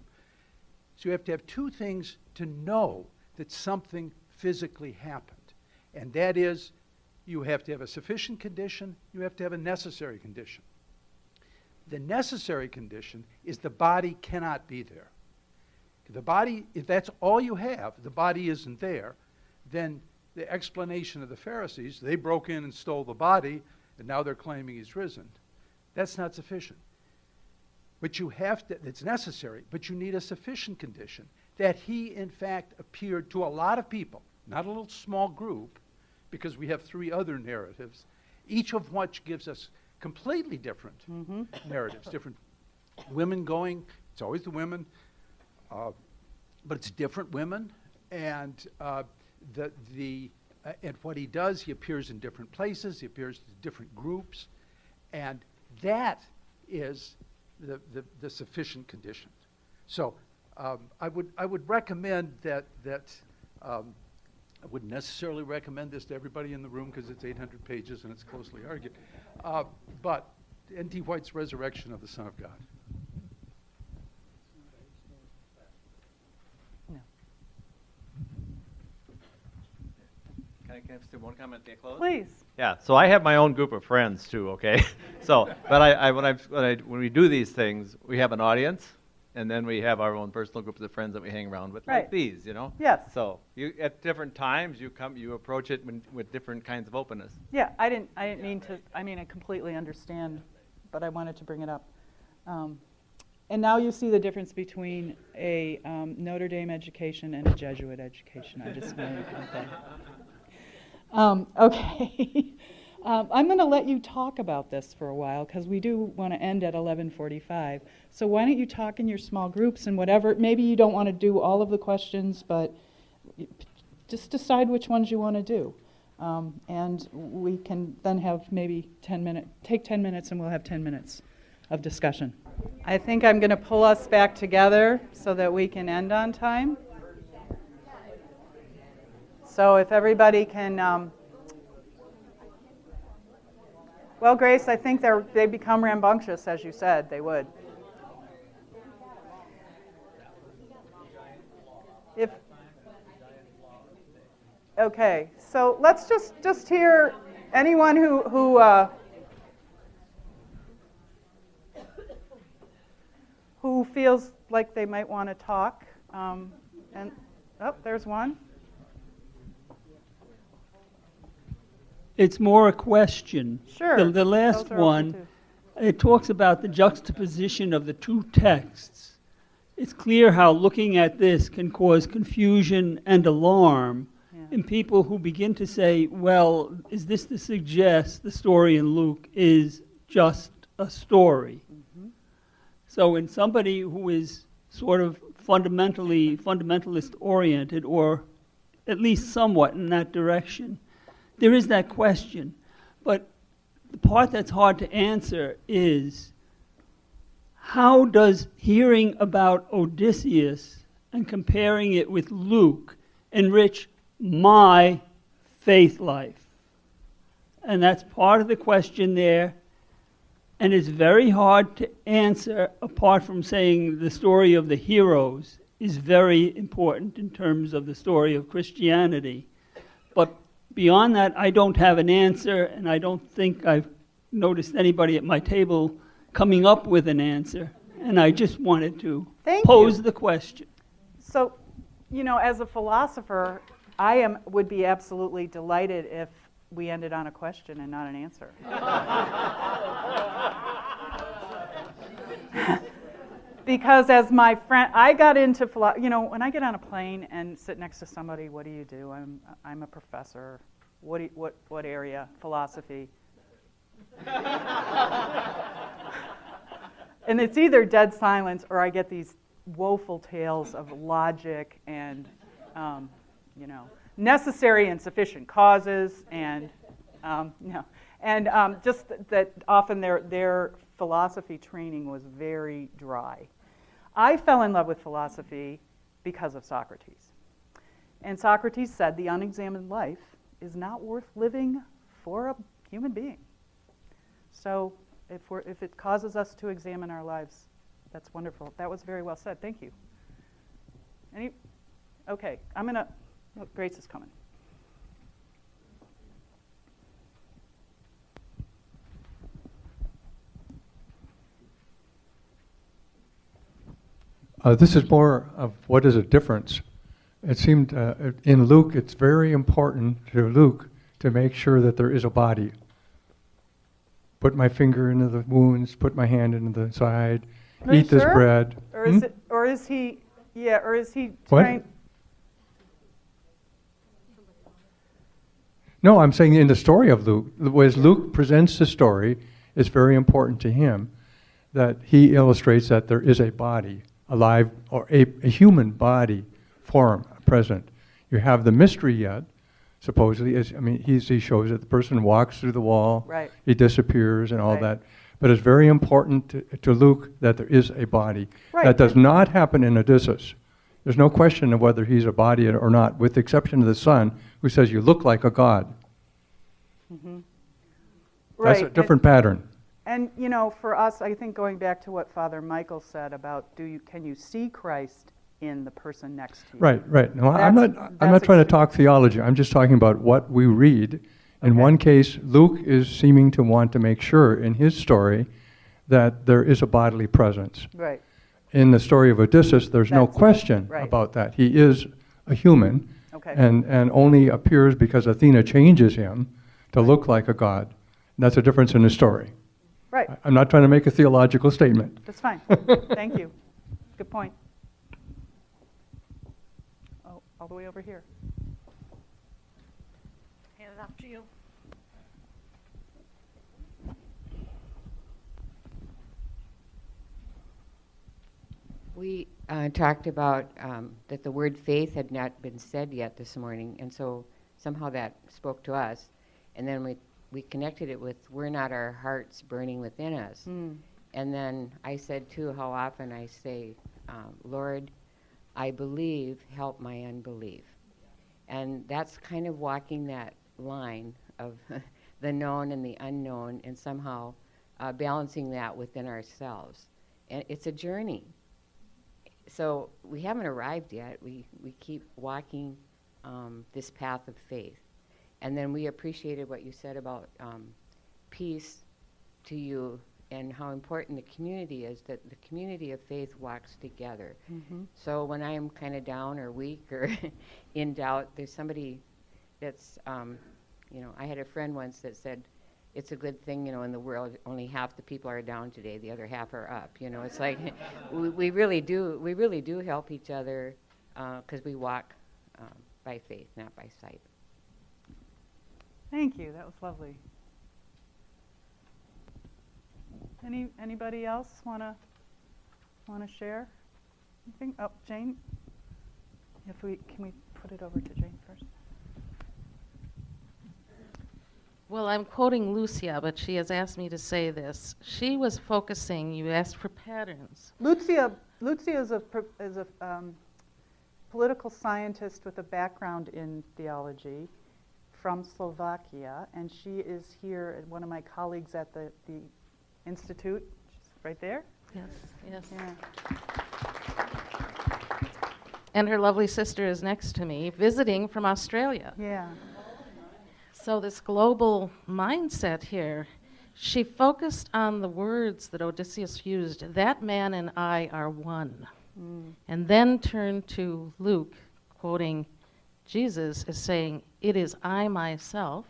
So you have to have two things to know that something physically happened. And that is, you have to have a sufficient condition, you have to have a necessary condition. The necessary condition is the body cannot be there. The body, if that's all you have, the body isn't there, then the explanation of the Pharisees, they broke in and stole the body, and now they're claiming he's risen. That's not sufficient. But you have to, it's necessary, but you need a sufficient condition that he, in fact, appeared to a lot of people, not a little small group, because we have three other narratives, each of which gives us completely different narratives, different women going, it's always the women, but it's different women, and and what he does, he appears in different places, he appears in different groups, and that is the sufficient condition. So I would recommend that I wouldn't necessarily recommend this to everybody in the room because it's 800 pages and it's closely argued, but N.T. White's Resurrection of the Son of God. Can Can I say one comment to close? Please. Yeah, so I have my own group of friends too, okay? So, but when we do these things, we have an audience, and then we have our own personal groups of friends that we hang around with, Right. like these, you know? Yes. So you at different times you approach it with different kinds of openness. Yeah, I didn't mean to. I mean, I completely understand, but I wanted to bring it up. And now you see the difference between a Notre Dame education and a Jesuit education. I just want to point that. Okay. I'm going to let you talk about this for a while because we do want to end at 11:45. So why don't you talk in your small groups and whatever. Maybe you don't want to do all of the questions, but just decide which ones you want to do. And we can then have maybe 10 minutes. Take 10 minutes and we'll have 10 minutes of discussion. I think I'm going to pull us back together so that we can end on time. So if everybody can... well, Grace, I think they become rambunctious, as you said they would. Okay, so let's just hear anyone who feels like they might want to talk. There's one. It's more a question. Sure. The last one, it talks about the juxtaposition of the two texts. It's clear how looking at this can cause confusion and alarm in people who begin to say, well, is this to suggest the story in Luke is just a story? Mm-hmm. So in somebody who is sort of fundamentalist oriented, or at least somewhat in that direction, there is that question. But the part that's hard to answer is, how does hearing about Odysseus and comparing it with Luke enrich my faith life? And that's part of the question there. And it's very hard to answer apart from saying the story of the heroes is very important in terms of the story of Christianity. But beyond that, I don't have an answer, and I don't think I've noticed anybody at my table coming up with an answer. And I just wanted to pose the question. So, as a philosopher, would be absolutely delighted if we ended on a question and not an answer. Because as my friend, I got into when I get on a plane and sit next to somebody, what do you do? I'm a professor. What area? Philosophy. And it's either dead silence or I get these woeful tales of logic and necessary and sufficient causes, and just that often their philosophy training was very dry. I fell in love with philosophy because of Socrates. And Socrates said the unexamined life is not worth living for a human being. So if it causes us to examine our lives, that's wonderful. That was very well said. Thank you. Okay, Grace is coming. This is more of what is a difference. It seemed in Luke, it's very important to Luke to make sure that there is a body. Put my finger into the wounds, put my hand into the side, eat this bread. Or is he What? trying? No, I'm saying in the story of Luke, as Luke presents the story, it's very important to him that he illustrates that there is a body, alive, or a human body form present. You have the mystery yet, supposedly. He shows that the person walks through the wall, right. He disappears and all that. But it's very important to Luke that there is a body. Right. That does not happen in Odysseus. There's no question of whether he's a body or not, with the exception of the son, who says, you look like a god. Mm-hmm. That's a different pattern. And for us, I think going back to what Father Michael said about can you see Christ in the person next to you. Right, right. No, I'm not trying to talk theology. I'm just talking about what we read. In one case, Luke is seeming to want to make sure in his story that there is a bodily presence. Right. In the story of Odysseus, there's no question about that. He is a human, and only appears because Athena changes him to look like a god. That's a difference in the story. Right. I'm not trying to make a theological statement. That's fine. Thank you. Good point. Oh, all the way over here. Hand it off to you. We talked about that the word faith had not been said yet this morning, and so somehow that spoke to us. And then we connected it with, "We're not our hearts burning within us." And then I said, too, how often I say, "Lord, I believe, help my unbelief." And that's kind of walking that line of the known and the unknown, and somehow balancing that within ourselves. And it's a journey. So we haven't arrived yet. We keep walking this path of faith. And then we appreciated what you said about peace to you and how important the community is, that the community of faith walks together. So when I'm kind of down or weak or in doubt, there's somebody that's, I had a friend once that said, it's a good thing, in the world, only half the people are down today, the other half are up. It's like we really do help each other because we walk by faith, not by sight. Thank you. That was lovely. Anybody else want to share anything? Oh, Jane. Can we put it over to Jane first? Well, I'm quoting Lucia, but she has asked me to say this. She was focusing, you asked for patterns. Lucia is a political scientist with a background in theology from Slovakia, and she is here, one of my colleagues at the Institute, right there. Yes, yes. Yeah. And her lovely sister is next to me, visiting from Australia. Yeah. So this global mindset here, she focused on the words that Odysseus used, "That man and I are one." And then turned to Luke, quoting Jesus, as saying, "It is I myself."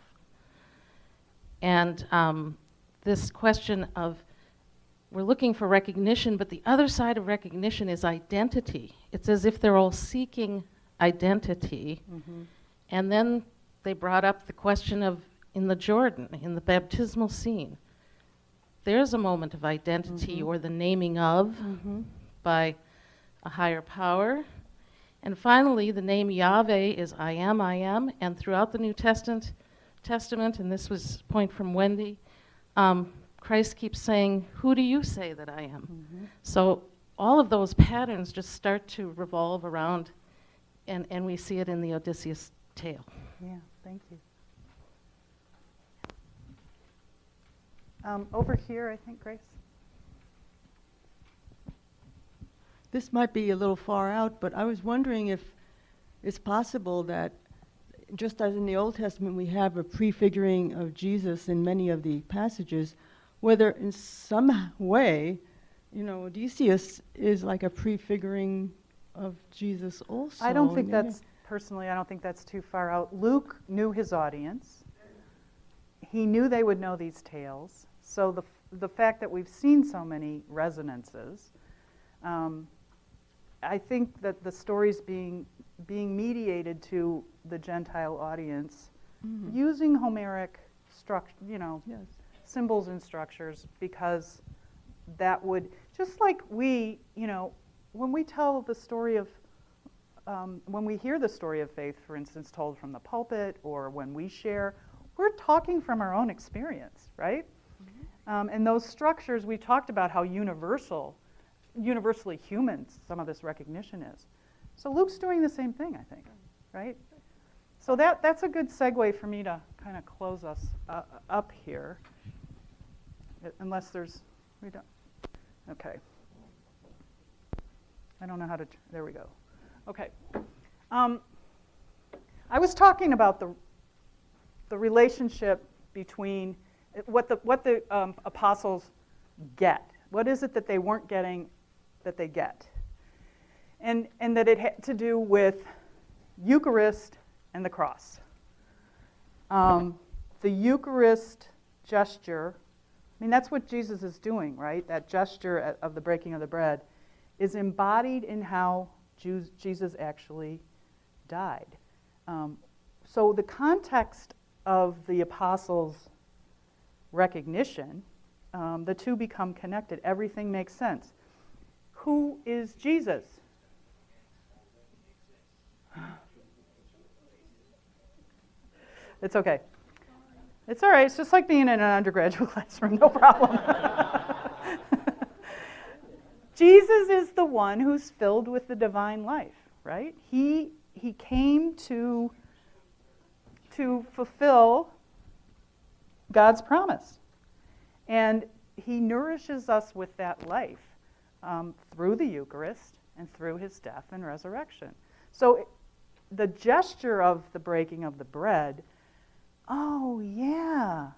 And this question of, we're looking for recognition, but the other side of recognition is identity. It's as if they're all seeking identity. And then they brought up the question of, in the Jordan, in the baptismal scene, there's a moment of identity or the naming of by a higher power. And finally, the name Yahweh is I am, and throughout the New Testament, and this was a point from Wendy, Christ keeps saying, "Who do you say that I am?" So all of those patterns just start to revolve around, and we see it in the Odysseus tale. Yeah, thank you. Over here, I think, Grace. This might be a little far out, but I was wondering if it's possible that, just as in the Old Testament we have a prefiguring of Jesus in many of the passages, whether in some way, Odysseus is like a prefiguring of Jesus also. I don't think personally, I don't think that's too far out. Luke knew his audience. He knew they would know these tales. So the fact that we've seen so many resonances, I think that the story's being mediated to the Gentile audience using Homeric symbols and structures, because that would, just like we, when we tell the story of, when we hear the story of faith, for instance, told from the pulpit, or when we share, we're talking from our own experience, right? And those structures, we talked about how universally human some of this recognition is. So Luke's doing the same thing, I think, right? So that's a good segue for me to kind of close us up here, unless we don't, okay. I don't know how to, there we go. Okay. I was talking about the relationship between what the apostles get. What is it that they weren't getting that they get? And that it had to do with Eucharist and the cross. The Eucharist gesture, I mean, that's what Jesus is doing, right? That gesture of the breaking of the bread is embodied in how Jesus actually died. So the context of the apostles' recognition, the two become connected. Everything makes sense. Who is Jesus? It's okay. It's all right. It's just like being in an undergraduate classroom. No problem. Jesus is the one who's filled with the divine life, right? He came to fulfill God's promise. And he nourishes us with that life through the Eucharist and through his death and resurrection. So the gesture of the breaking of the bread, oh yeah,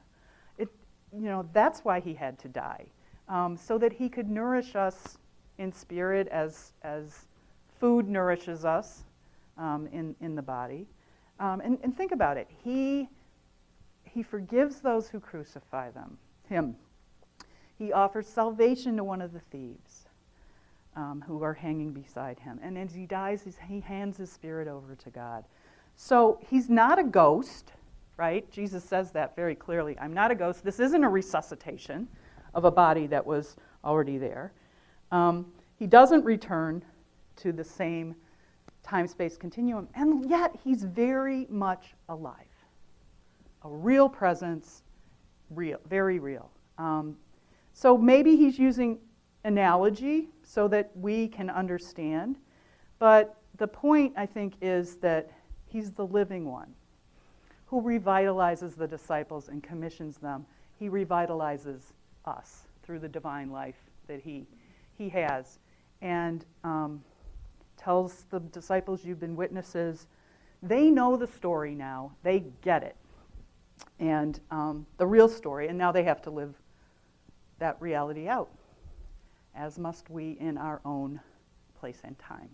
that's why he had to die, so that he could nourish us in spirit as food nourishes us in the body. And think about it. He forgives those who crucify him. He offers salvation to one of the thieves who are hanging beside him. And as he dies, he hands his spirit over to God. So he's not a ghost, right? Jesus says that very clearly. I'm not a ghost. This isn't a resuscitation of a body that was already there. He doesn't return to the same time-space continuum, and yet he's very much alive. A real presence, real, very real. So maybe he's using analogy so that we can understand, but the point, I think, is that he's the living one who revitalizes the disciples and commissions them. He revitalizes us through the divine life that he has, and tells the disciples, you've been witnesses. They know the story now. They get it. And the real story, and now they have to live that reality out, as must we in our own place and time.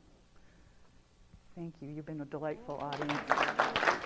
Thank you. You've been a delightful audience.